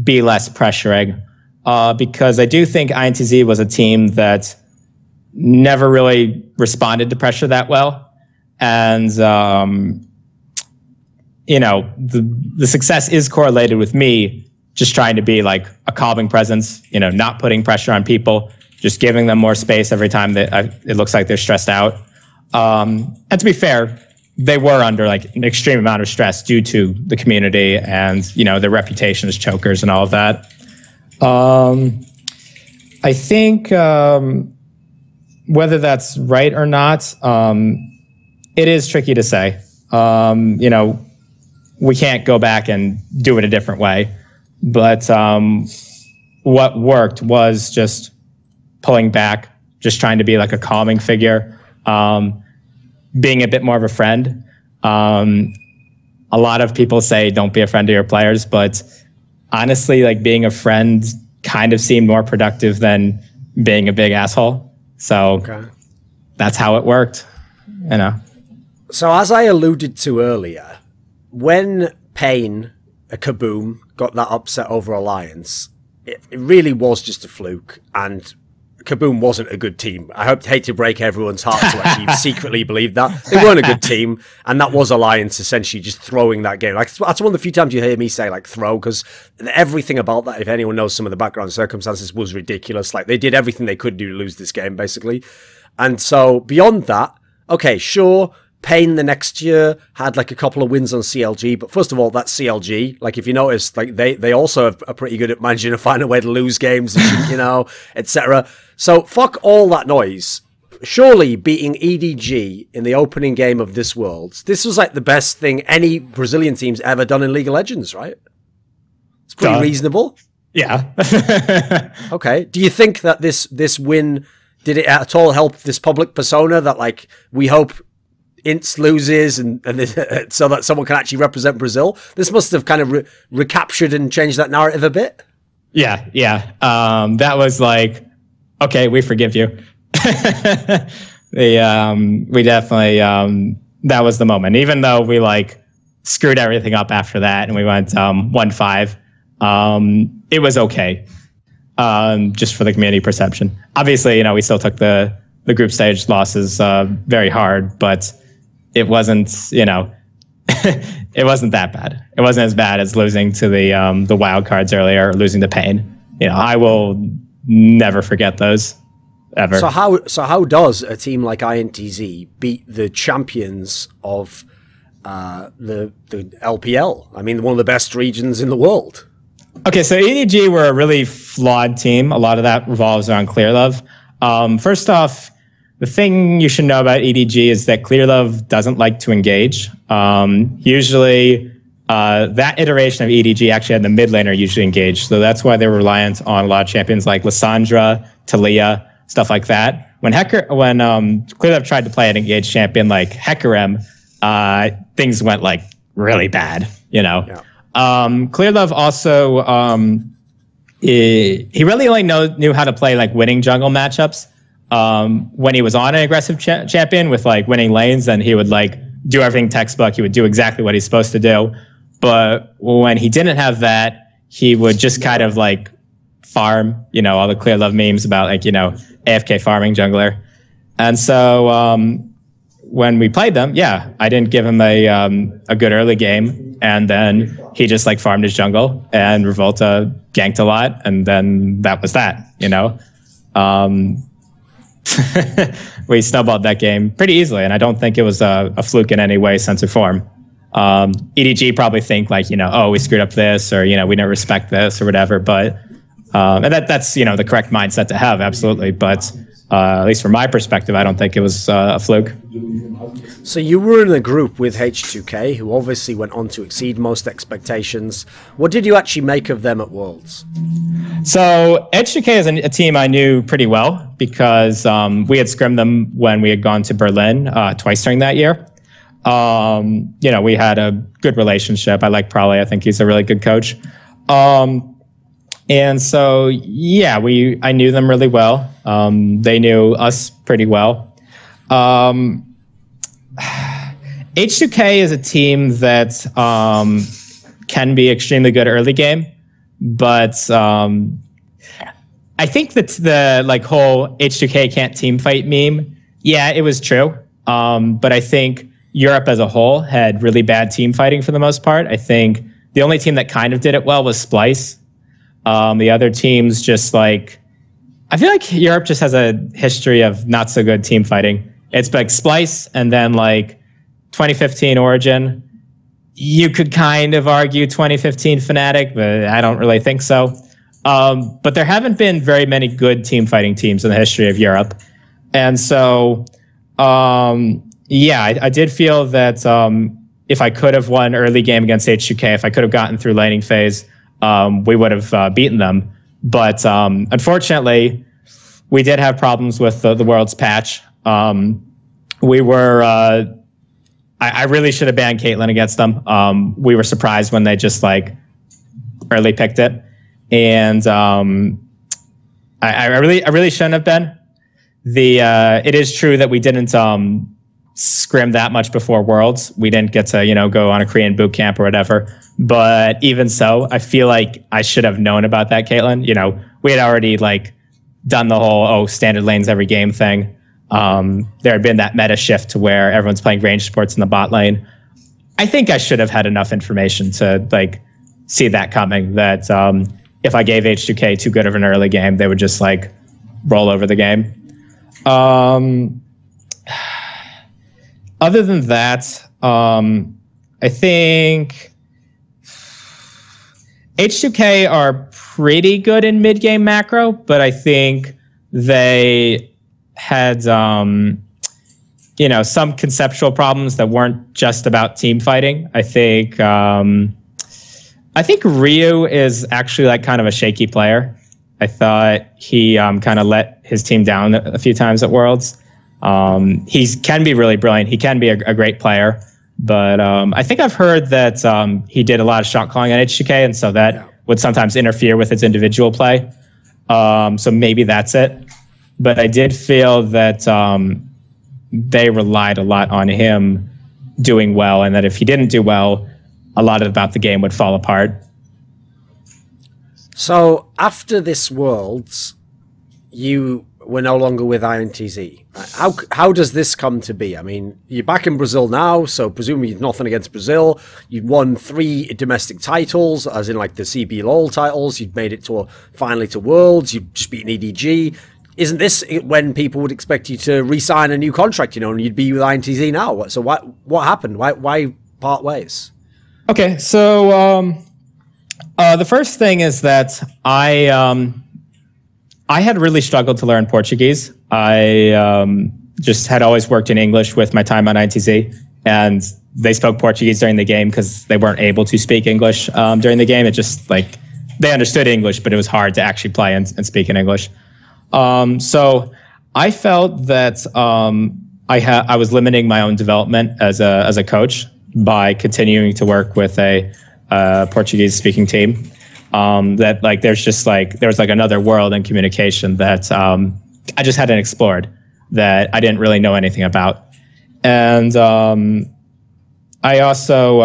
be less pressuring, because I do think INTZ was a team that never really responded to pressure that well. And, you know, the success is correlated with me just trying to be like a calming presence, you know, not putting pressure on people, just giving them more space every time that it looks like they're stressed out. And to be fair, they were under like an extreme amount of stress due to the community and, you know, their reputation as chokers and all of that. I think whether that's right or not, it is tricky to say. You know, we can't go back and do it a different way. But what worked was just pulling back, just trying to be like a calming figure, being a bit more of a friend. A lot of people say don't be a friend to your players, but honestly, like, being a friend kind of seemed more productive than being a big asshole. So that's how it worked, you know. So as I alluded to earlier, when Pain, a Kaboom, got that upset over Alliance, it really was just a fluke, and Kaboom wasn't a good team. I hate to break everyone's heart to actually secretly believe that. They weren't a good team, and that was Alliance essentially just throwing that game. Like, that's one of the few times you hear me say, like, throw, because everything about that, if anyone knows some of the background circumstances, was ridiculous. Like, they did everything they could do to lose this game, basically. And so, beyond that, okay, sure, Pain the next year had like a couple of wins on CLG, but first of all, that's CLG. Like, if you notice, like, they also are pretty good at managing to find a way to lose games, you know, etc. So fuck all that noise. Surely beating EDG in the opening game of this Worlds, this was like the best thing any Brazilian team's ever done in League of Legends, right? It's pretty reasonable. Yeah. Okay. Do you think that this win, did it at all help this public persona that, like, we hope INTZ loses and so that someone can actually represent Brazil? This must have kind of recaptured and changed that narrative a bit. Yeah. That was like, okay, we forgive you. We definitely, that was the moment. Even though we like screwed everything up after that and we went 1-5, it was okay. Just for the community perception. Obviously, you know, we still took the group stage losses very hard, but it wasn't, you know, it wasn't that bad. It wasn't as bad as losing to the wild cards earlier, or losing to Pain. You know, I will never forget those ever. So how does a team like INTZ beat the champions of the LPL? I mean, one of the best regions in the world. Okay, so EDG were a really flawed team. A lot of that revolves around ClearLove. First off, the thing you should know about EDG is that ClearLove doesn't like to engage. Usually, that iteration of EDG actually had the mid laner usually engage. So that's why they're reliant on a lot of champions like Lissandra, Talia, stuff like that. When ClearLove tried to play an engaged champion like Hecarim, things went like really bad, you know. Yeah. ClearLove also, he really only knew how to play like winning jungle matchups. When he was on an aggressive champion with like winning lanes, then he would like do everything textbook. He would do exactly what he's supposed to do. But when he didn't have that, he would just kind of like farm, you know, all the ClearLove memes about like, you know, AFK farming jungler. And so, when we played them, yeah, I didn't give him a good early game, and then he just like farmed his jungle, and Revolta ganked a lot, and then that was that, you know. We snowballed that game pretty easily, and I don't think it was a fluke in any way, sense or form. EDG probably think like, you know, oh, we screwed up this, or, you know, we didn't respect this or whatever, but and that's, you know, the correct mindset to have, absolutely, but at least from my perspective, I don't think it was a fluke. So you were in a group with H2K, who obviously went on to exceed most expectations. What did you actually make of them at Worlds? So H2K is a team I knew pretty well because we had scrimmed them when we had gone to Berlin twice during that year. You know, we had a good relationship. I like Prale. I think he's a really good coach. And so, yeah, I knew them really well. They knew us pretty well. H2K is a team that can be extremely good early game, but I think that the like whole H2K can't team fight meme, yeah, it was true. But I think Europe as a whole had really bad team fighting for the most part. I think the only team that kind of did it well was Splice. The other teams just like, I feel like Europe just has a history of not so good team fighting. It's like Splice and then like 2015 Origin. You could kind of argue 2015 Fnatic, but I don't really think so. But there haven't been very many good team fighting teams in the history of Europe. And so, yeah, I did feel that if I could have won early game against H2K, if I could have gotten through laning phase, we would have beaten them. But unfortunately, we did have problems with the Worlds patch. We were... I really should have banned Caitlyn against them. We were surprised when they just like early picked it. And I really shouldn't have been. It is true that we didn't scrim that much before Worlds. We didn't get to, you know, go on a Korean boot camp or whatever. But even so, I feel like I should have known about that, Caitlyn. You know, we had already like done the whole standard lanes every game thing. There had been that meta shift to where everyone's playing range supports in the bot lane. I think I should have had enough information to like see that coming, that if I gave H2K too good of an early game, they would just like roll over the game. Other than that, I think H2K are pretty good in mid-game macro, but I think they had you know, some conceptual problems that weren't just about team fighting. I think I think Ryu is actually like kind of a shaky player. I thought he kind of let his team down a few times at Worlds. He can be really brilliant. He can be a great player. But I think I've heard that he did a lot of shot calling on HGK, and so that would sometimes interfere with his individual play. So maybe that's it. But I did feel that they relied a lot on him doing well, and that if he didn't do well, a lot about the game would fall apart. So after this Worlds, you were no longer with INTZ. How does this come to be? I mean, you're back in Brazil now, so presumably you've nothing against Brazil. You'd won 3 domestic titles, as in like the CBLoL titles. You'd made it to finally to Worlds. You'd just beaten EDG. Isn't this when people would expect you to re-sign a new contract, you know, and you'd be with INTZ now? So what happened? Why part ways? Okay, so the first thing is that I had really struggled to learn Portuguese. I just had always worked in English with my time on INTZ, and they spoke Portuguese during the game because they weren't able to speak English during the game. It just like they understood English, but it was hard to actually play and speak in English. So I felt that I was limiting my own development as a coach by continuing to work with a Portuguese speaking team. That like there was another world in communication that I just hadn't explored, that I didn't really know anything about. And I also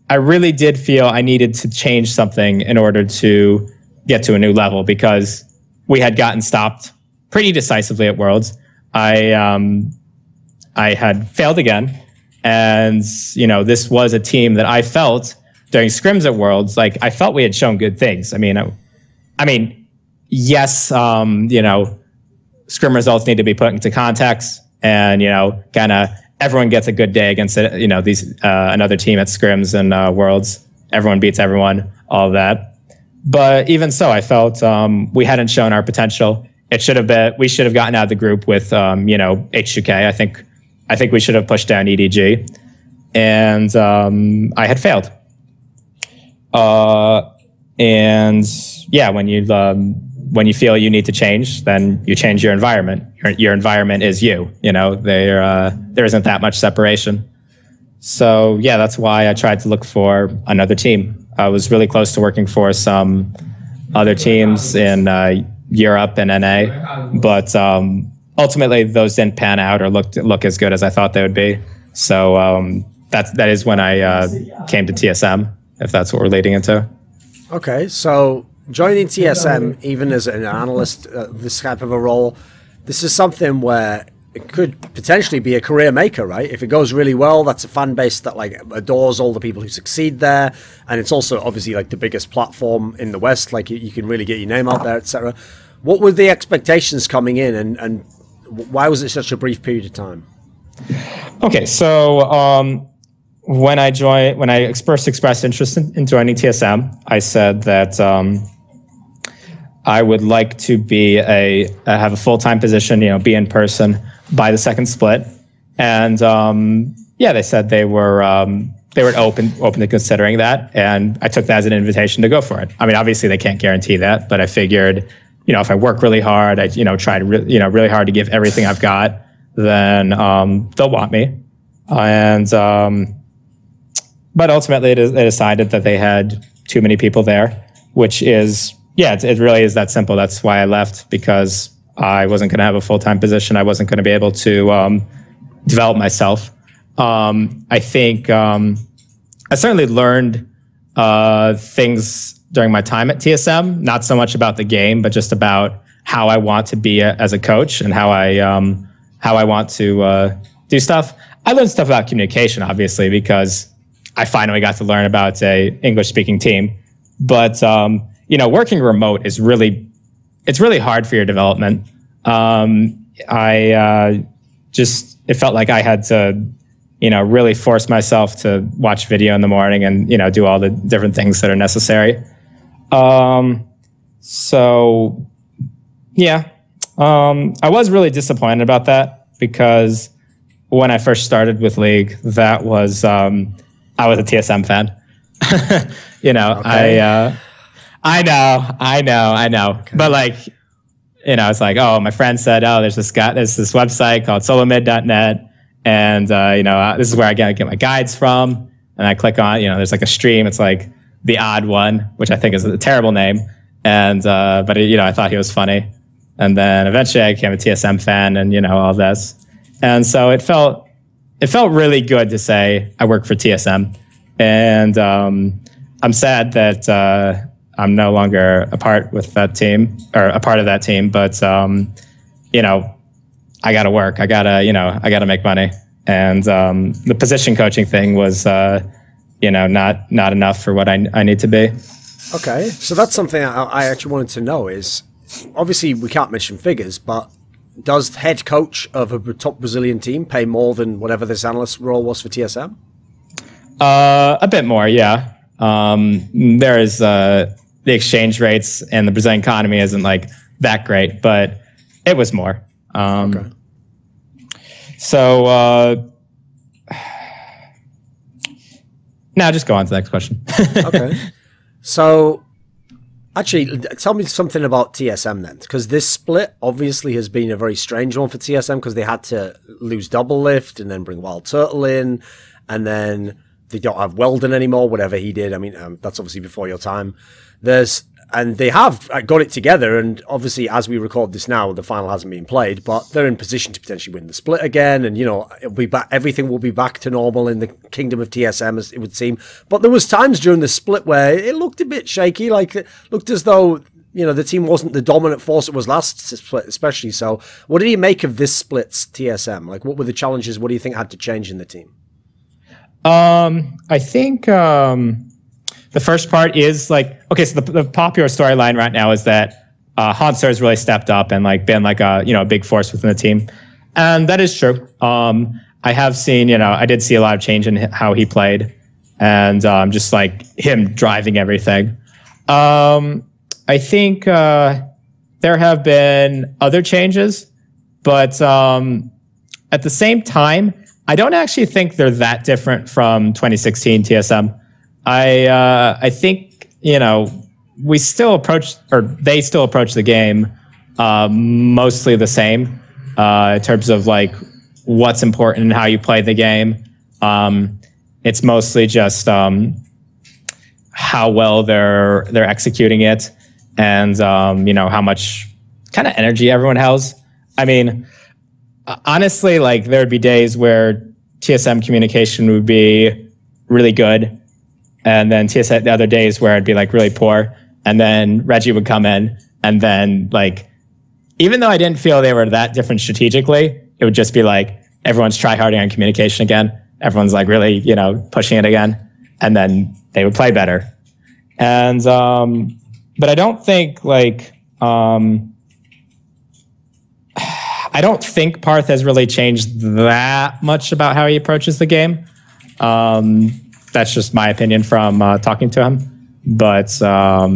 I really did feel I needed to change something in order to get to a new level, because we had gotten stopped pretty decisively at Worlds. I had failed again. And, you know, this was a team that I felt during scrims at Worlds, like I felt we had shown good things. I mean, yes, you know, scrim results need to be put into context, and, you know, kind of everyone gets a good day against, you know, these another team at scrims and Worlds. Everyone beats everyone, all of that. But even so, I felt we hadn't shown our potential. We should have gotten out of the group with, you know, HGK. I think we should have pushed down EDG, and I had failed. And yeah, when you feel you need to change, then you change your environment. Your environment is you. You know, there isn't that much separation. So yeah, that's why I tried to look for another team. I was really close to working for some other teams in Europe and NA, but ultimately those didn't pan out or look as good as I thought they would be. So that is when I came to TSM, if that's what we're leading into. Okay, so joining TSM, even as an analyst, this type of a role, this is something where it could potentially be a career maker, right? If it goes really well, that's a fan base that like adores all the people who succeed there, and it's also obviously like the biggest platform in the West. Like you can really get your name out there, etc. What were the expectations coming in, and why was it such a brief period of time? Okay, so when I first expressed interest in joining TSM, I said that I would like to have a full-time position, you know, be in person by the second split. And yeah, they said they were open to considering that, and I took that as an invitation to go for it. I mean, obviously they can't guarantee that, but I figured, you know, if I work really hard, I, you know, try to really hard to give everything I've got, then they'll want me. And but ultimately they decided that they had too many people there, which is, yeah, it really is that simple. That's why I left, because I wasn't going to have a full-time position. I wasn't going to be able to develop myself. I think I certainly learned things during my time at TSM, not so much about the game, but just about how I want to be as a coach and how I want to do stuff. I learned stuff about communication, obviously, because I finally got to learn about a English-speaking team. But you know, working remote is really hard for your development. It felt like I had to, you know, really force myself to watch video in the morning and, you know, do all the different things that are necessary. So yeah, I was really disappointed about that, because when I first started with League, that was, I I was a TSM fan. Okay. I know. Okay. But like, it's like, oh, my friend said, oh, there's this website called solomid.net. And, this is where I get my guides from. And I click on, there's like a stream. It's like The Odd One, which I think is a terrible name. And, but I thought he was funny. And then eventually I became a TSM fan and, all this. And so it felt really good to say I work for TSM. And, I'm sad that, I'm no longer a part of that team, but, I gotta work. I gotta make money. And, the position coaching thing was, not enough for what I need to be. Okay. So that's something I actually wanted to know is, obviously we can't mention figures, but does head coach of a top Brazilian team pay more than whatever this analyst role was for TSM? A bit more. Yeah. There is, the exchange rates and the Brazilian economy isn't like that great, but it was more. Okay. So, now just go on to the next question. Okay. So, actually, tell me something about TSM then, because this split obviously has been a very strange one for TSM because they had to lose Double Lift and then bring Wild Turtle in, and then they don't have Weldon anymore, whatever he did. I mean, that's obviously before your time. And they have got it together, and obviously, as we record this now, the final hasn't been played, but they're in position to potentially win the split again, and it'll be back. Everything will be back to normal in the kingdom of TSM, as it would seem. But there was times during the split where it looked a bit shaky, like it looked as though the team wasn't the dominant force it was last split, especially. So, what did you make of this split's TSM? Like, what were the challenges? What do you think had to change in the team? I think the first part is like, okay, so the popular storyline right now is that Hanser has really stepped up and like been like a big force within the team, and that is true. I have seen I did see a lot of change in how he played, and just like him driving everything. I think there have been other changes, but at the same time, I don't actually think they're that different from 2016 TSM. I think, we still approach, or they still approach the game mostly the same in terms of like what's important and how you play the game. It's mostly just how well they're executing it, and how much kind of energy everyone has. I mean, honestly, like there'd be days where TSM communication would be really good, and then TSM the other days where it'd be like really poor, and then Reggie would come in, and then like even though I didn't feel they were that different strategically, it would just be like everyone's tryharding on communication again. Everyone's like really pushing it again, and then they would play better. And but I don't think like I don't think Parth has really changed that much about how he approaches the game. That's just my opinion from talking to him. But, I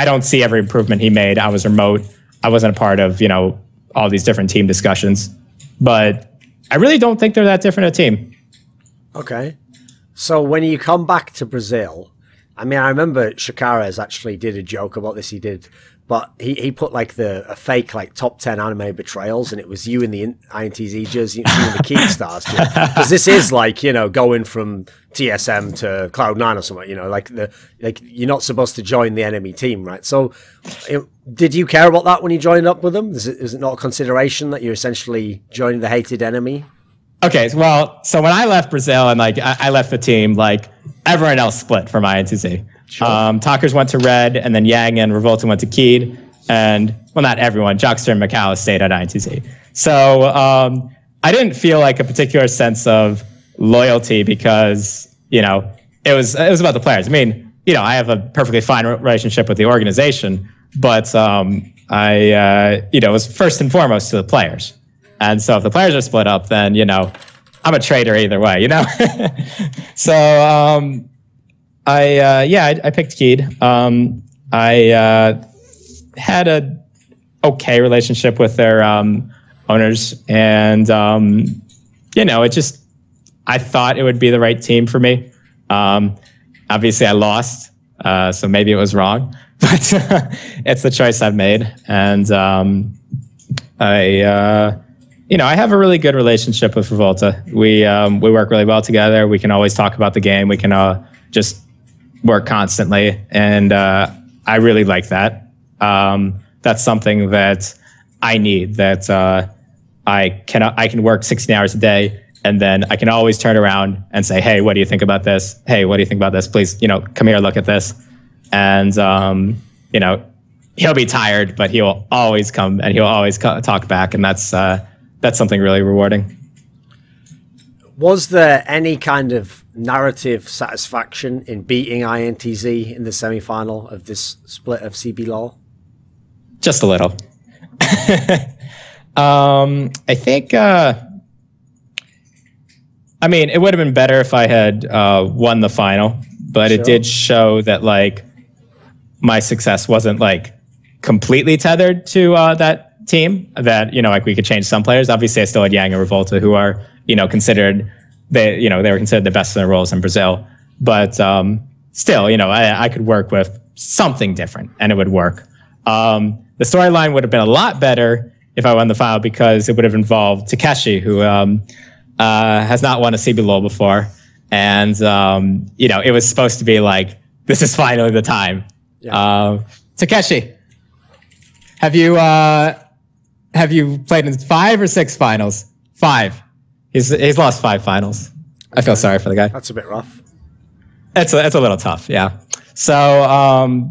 don't see every improvement he made. I was remote. I wasn't a part of, all these different team discussions. But I really don't think they're that different a team. Okay. So when you come back to Brazil, I mean, I remember Shakara's actually did a joke about this. He did. But he put like a fake like top 10 anime betrayals, and it was you in the INTZ jersey, you in the Keystars, because this is like going from TSM to Cloud9 or something. Like you're not supposed to join the enemy team, right? So, did you care about that when you joined up with them? Is it not a consideration that you're essentially joining the hated enemy? Okay, well, so when I left Brazil and like I left the team, like everyone else split from INTZ. Sure. Talkers went to Red, and then Yang and Revolta went to Keed, and well, not everyone. Jockster and Macau stayed at INTZ. So I didn't feel like a particular sense of loyalty because it was about the players. I mean, I have a perfectly fine relationship with the organization, but it was first and foremost to the players. And so if the players are split up, then I'm a traitor either way. So. I picked Keed. I had a okay relationship with their owners, and it just I thought it would be the right team for me. Obviously, I lost, so maybe it was wrong, but it's the choice I've made. And I have a really good relationship with Revolta. We work really well together. We can always talk about the game. We can just work constantly, and I really like that. That's something that I need. That I can work 16 hours a day, and then I can always turn around and say, "Hey, what do you think about this? Hey, what do you think about this? Please, come here, look at this." And he'll be tired, but he'll always come and he'll always talk back, and that's something really rewarding. Was there any kind of narrative satisfaction in beating INTZ in the semi-final of this split of CBLoL? Just a little. I think, it would have been better if I had won the final, but It did show that, my success wasn't, completely tethered to that team, that, we could change some players. Obviously, I still had Yang and Revolta, who are, considered, they were considered the best in their roles in Brazil. But still, I could work with something different, and it would work. The storyline would have been a lot better if I won the final, because it would have involved Takeshi, who has not won a CBLoL before. And, it was supposed to be this is finally the time. Yeah. Takeshi, have you played in 5 or 6 finals? 5. He's lost 5 finals. I feel sorry for the guy. That's a bit rough. It's a little tough, yeah. So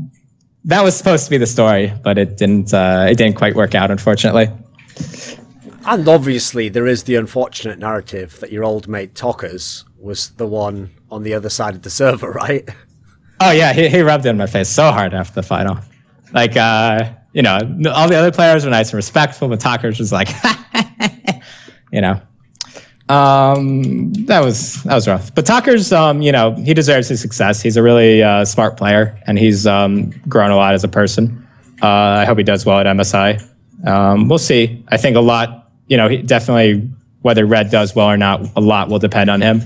that was supposed to be the story, but it didn't quite work out, unfortunately. And obviously, there is the unfortunate narrative that your old mate Tockers was the one on the other side of the server, right? Oh yeah, he rubbed it in my face so hard after the final. All the other players were nice and respectful, but Tockers was like, that was rough. But Tockers, he deserves his success. He's a really smart player, and he's grown a lot as a person. I hope he does well at MSI. We'll see. I think a lot, he definitely, whether Red does well or not, a lot will depend on him.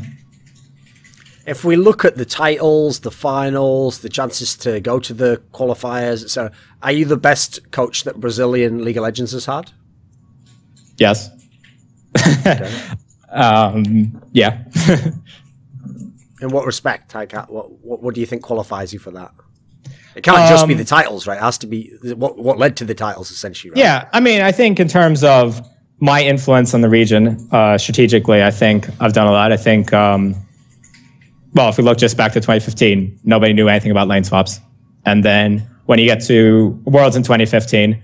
If we look at the titles, the finals, the chances to go to the qualifiers, etc., are you the best coach that Brazilian League of Legends has had? Yes. Okay. Yeah. In what respect? What do you think qualifies you for that? It can't just be the titles, right? It has to be what led to the titles, essentially, right? Yeah, I think in terms of my influence on the region, strategically, I think I've done a lot. I think, if we look just back to 2015, nobody knew anything about lane swaps. And then when you get to Worlds in 2015,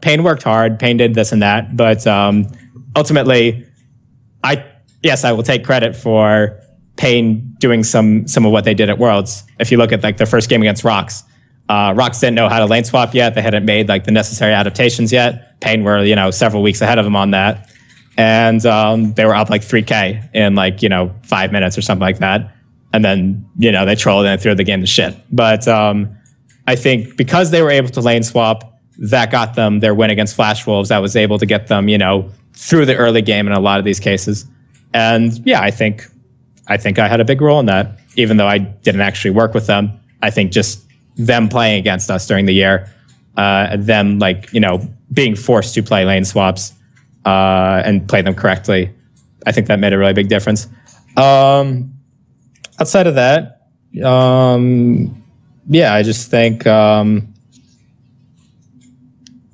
Payne worked hard, Payne did this and that, but ultimately, I will take credit for Payne doing some of what they did at Worlds. If you look at their first game against Rox, Rox didn't know how to lane swap yet. They hadn't made the necessary adaptations yet. Payne were several weeks ahead of them on that, and they were up 3K in 5 minutes or something like that. And then they trolled and threw the game to shit. But I think because they were able to lane swap, that got them their win against Flash Wolves. That was able to get them through the early game in a lot of these cases. And yeah, I think I had a big role in that, even though I didn't actually work with them. I think just them playing against us during the year, them being forced to play lane swaps and play them correctly, I think that made a really big difference. Outside of that, I just think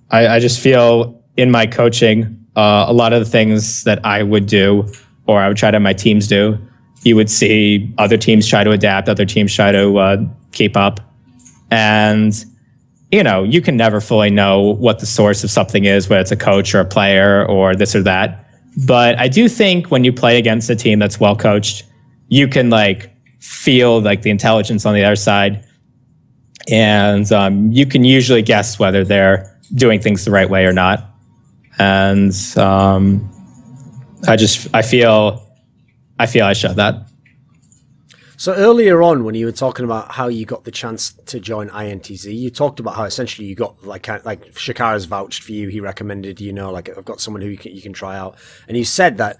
I just feel in my coaching, a lot of the things that I would do, or I would try to have my teams do, you would see other teams try to adapt, other teams try to keep up. And, you can never fully know what the source of something is, whether it's a coach or a player or this or that. But I do think when you play against a team that's well coached, you can feel the intelligence on the other side. And you can usually guess whether they're doing things the right way or not. And I feel I showed that. So earlier on, when you were talking about how you got the chance to join INTZ, you talked about how essentially you got Shakara's vouched for you. He recommended, I've got someone who you can try out. And you said that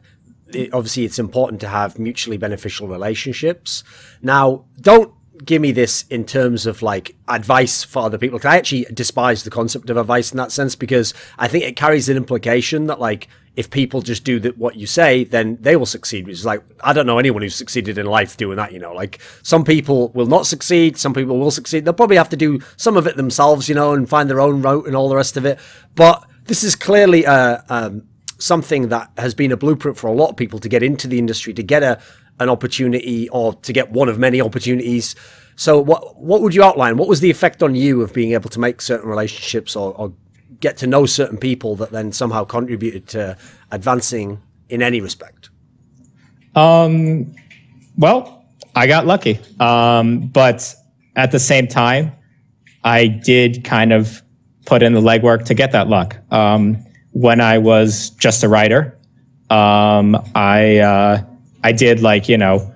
obviously it's important to have mutually beneficial relationships. Now, don't give me this in terms of like advice for other people, because I actually despise the concept of advice in that sense, because I think it carries an implication that like if people just do what you say, then they will succeed. Which is like, I don't know anyone who's succeeded in life doing that, you know. Like, some people will not succeed, some people will succeed. They'll probably have to do some of it themselves, you know, and find their own route and all the rest of it. But this is clearly something that has been a blueprint for a lot of people to get into the industry, to get an opportunity, or to get one of many opportunities. So what would you outline? What was the effect on you of being able to make certain relationships or get to know certain people that then somehow contributed to advancing in any respect? Well, I got lucky. But at the same time, I did kind of put in the legwork to get that luck. When I was just a writer, I did, like, you know,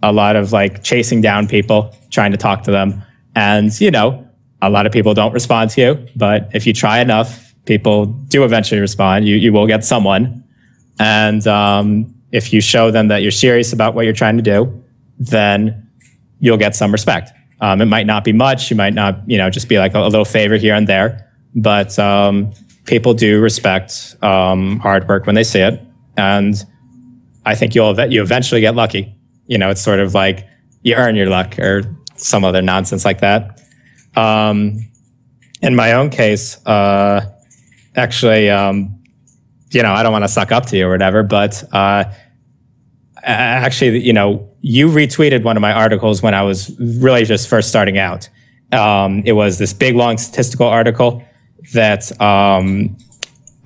a lot of like chasing down people, trying to talk to them. And, you know, a lot of people don't respond to you, but if you try enough, people do eventually respond. You will get someone. And if you show them that you're serious about what you're trying to do, then you'll get some respect. It might not be much. You might not, you know, just be like a little favor here and there, but people do respect hard work when they see it. And I think you eventually get lucky. You know, it's sort of like you earn your luck or some other nonsense like that. In my own case, actually, you know, I don't want to suck up to you or whatever, but actually, you know, you retweeted one of my articles when I was really just first starting out. It was this big, long statistical article that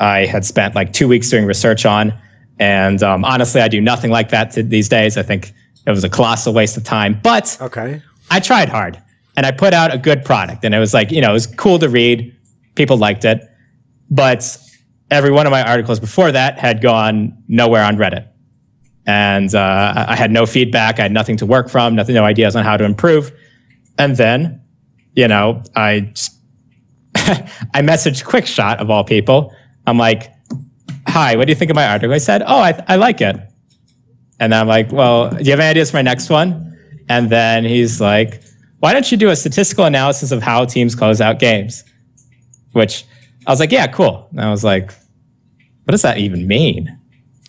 I had spent like 2 weeks doing research on. And honestly, I do nothing like that these days. I think it was a colossal waste of time. But okay, I tried hard, and I put out a good product. And it was like, you know, it was cool to read. People liked it. But every one of my articles before that had gone nowhere on Reddit. And I had no feedback. I had nothing to work from, no ideas on how to improve. And then, you know, I messaged Quickshot, of all people. I'm like, hi, what do you think of my article? I said, oh, I like it. And I'm like, well, do you have any ideas for my next one? And then he's like, why don't you do a statistical analysis of how teams close out games? Which I was like, yeah, cool. And I was like, what does that even mean?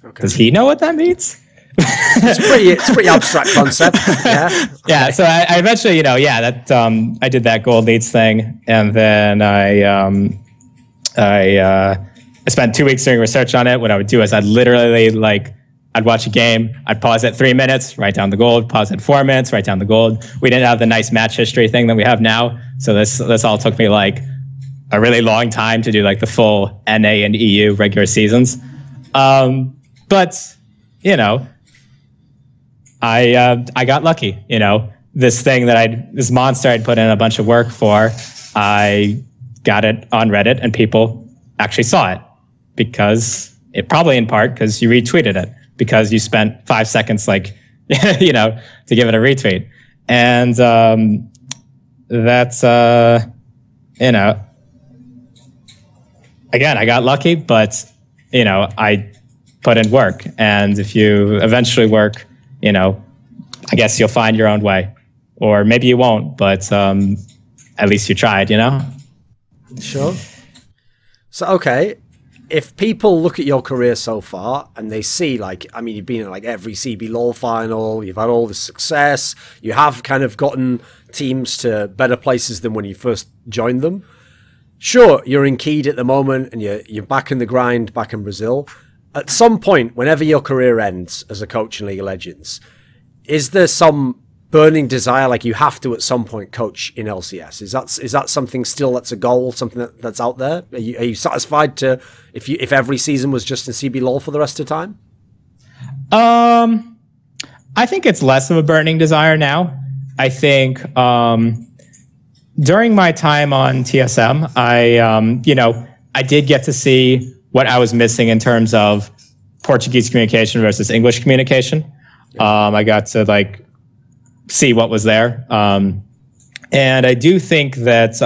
Okay. Does he know what that means? It's pretty abstract concept. Yeah. Yeah. So I eventually, you know, yeah, that I did that gold leads thing, and then I spent 2 weeks doing research on it. What I would do is I'd literally I'd watch a game, I'd pause at 3 minutes, write down the gold, pause at 4 minutes, write down the gold. We didn't have the nice match history thing that we have now. So this all took me like a really long time to do like the full NA and EU regular seasons. But, you know, I got lucky, you know, this monster I'd put in a bunch of work for, I got it on Reddit and people actually saw it probably in part because you retweeted it, because you spent 5 seconds, like, you know, to give it a retweet. And, that's, you know, again, I got lucky, but, you know, I put in work, and if you eventually work, you know, I guess you'll find your own way, or maybe you won't, but at least you tried, you know? Sure. So, okay, if people look at your career so far and they see, like, I mean, you've been in like every CBLoL final, you've had all this success, you have kind of gotten teams to better places than when you first joined them. Sure, you're in Keyed at the moment and you're back in the grind, back in Brazil. At some point, whenever your career ends as a coach in League of Legends, is there some burning desire, like you have to at some point coach in LCS? Is that something still that's a goal, something that's out there? Are you satisfied to if every season was just in CBLoL for the rest of the time? I think it's less of a burning desire now. I think during my time on TSM, I did get to see what I was missing in terms of Portuguese communication versus English communication. I got to like see what was there. And I do think that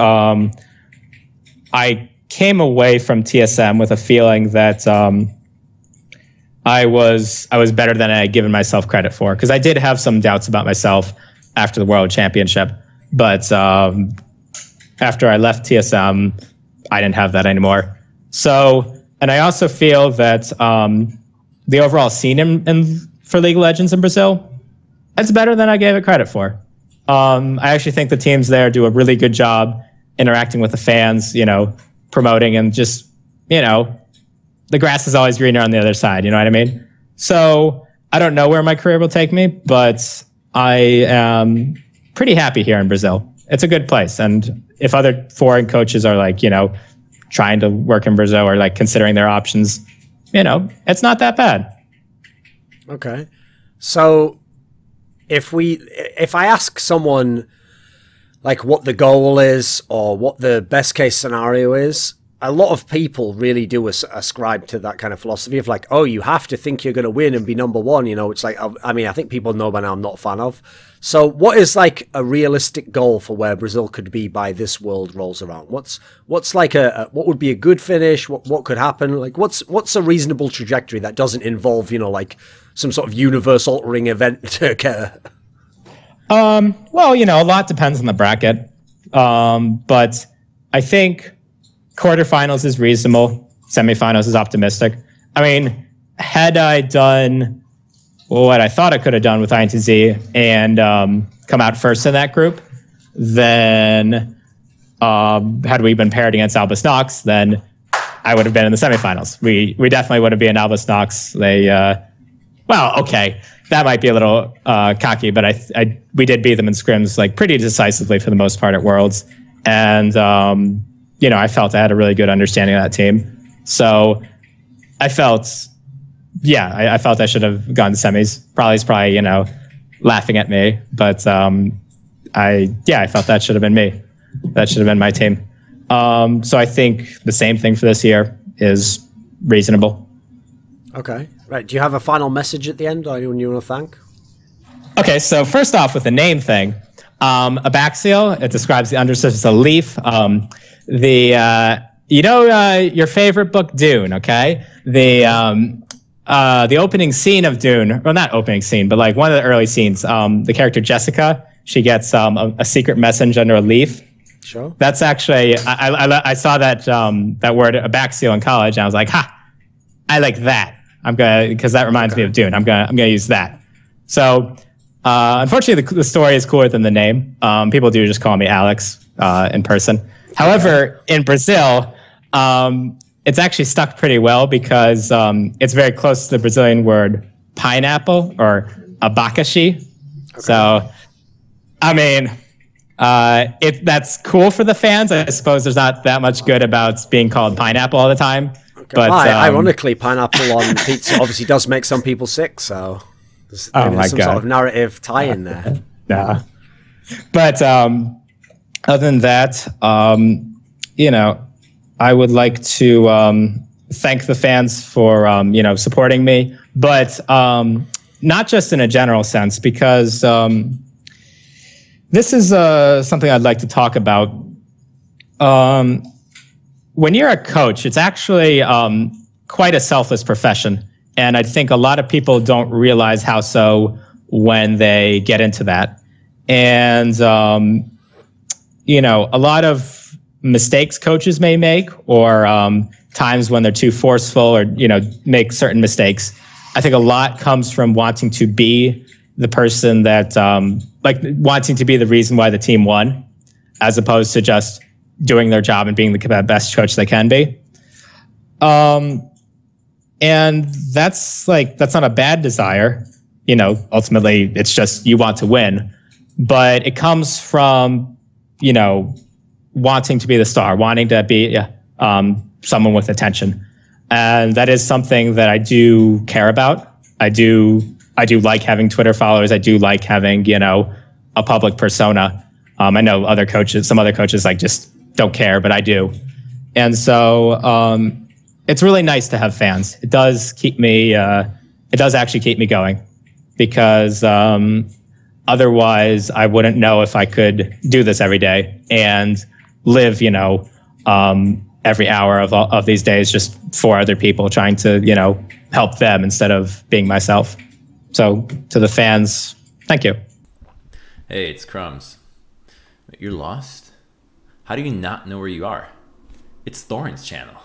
I came away from TSM with a feeling that I was better than I had given myself credit for, because I did have some doubts about myself after the World Championship. But after I left TSM, I didn't have that anymore. So, and I also feel that the overall scene for League of Legends in Brazil, it's better than I gave it credit for. I actually think the teams there do a really good job interacting with the fans, you know, promoting, and just, you know, the grass is always greener on the other side, you know what I mean? So I don't know where my career will take me, but I am pretty happy here in Brazil. It's a good place. And if other foreign coaches are like, you know, trying to work in Brazil or like considering their options, you know, it's not that bad. Okay. So if I ask someone like what the goal is or what the best case scenario is, a lot of people really do ascribe to that kind of philosophy of like, oh, you have to think you're going to win and be number one. You know, it's like, I mean, I think people know by now I'm not a fan of. So what is like a realistic goal for where Brazil could be by this world rolls around? What's like what would be a good finish? What could happen? Like what's a reasonable trajectory that doesn't involve, you know, like some sort of universe altering event to occur? Well, you know, a lot depends on the bracket. But I think quarterfinals is reasonable. Semifinals is optimistic. I mean, had I done what I thought I could have done with INTZ and come out first in that group, then had we been paired against Albus Nox, then I would have been in the semifinals. We definitely would have been Albus Nox. They, well, okay, that might be a little cocky, but we did beat them in scrims like pretty decisively for the most part at Worlds. And you know, I felt I had a really good understanding of that team. So I felt, yeah, I felt I should have gone to semis. Probably, you know, laughing at me. But I felt that should have been me. That should have been my team. So I think the same thing for this year is reasonable. Okay. Right. Do you have a final message at the end or anyone you want to thank? Okay. So first off, with the name thing, Abaxial, it describes the undersurface of a leaf. You know, your favorite book, Dune, okay? The opening scene of Dune, well, not opening scene, but like one of the early scenes, the character Jessica, she gets a secret message under a leaf. Sure. That's actually, I saw that that word Abaxial in college, and I was like, ha, I like that. I'm gonna, because that reminds me of Dune. I'm gonna use that. So, unfortunately, the story is cooler than the name. People do just call me Alex in person. However, in Brazil, it's actually stuck pretty well because it's very close to the Brazilian word pineapple or abacaxi. Okay. So, I mean, if that's cool for the fans, I suppose there's not that much good about being called pineapple all the time. Okay. But ironically, pineapple on pizza obviously does make some people sick. So there's some sort of narrative tie in there. Nah. But other than that, you know, I would like to thank the fans for you know, supporting me, but not just in a general sense, because this is something I'd like to talk about. When you're a coach, it's actually quite a selfless profession, and I think a lot of people don't realize how so when they get into that. And you know, a lot of mistakes coaches may make, or times when they're too forceful, or, you know, make certain mistakes. I think a lot comes from wanting to be the person that, like wanting to be the reason why the team won, as opposed to just doing their job and being the best coach they can be. And that's not a bad desire. You know, ultimately it's just, you want to win, but it comes from, you know, wanting to be the star, wanting to be someone with attention. And that is something that I do care about. I do like having Twitter followers. I do like having, you know, a public persona. I know some other coaches like just don't care, but I do. And so it's really nice to have fans. It does actually keep me going, because otherwise I wouldn't know if I could do this every day and live, you know, every hour of these days just for other people, trying to, you know, help them instead of being myself. So to the fans, thank you. Hey, it's Crumbs. You're lost? How do you not know where you are? It's Thorin's channel.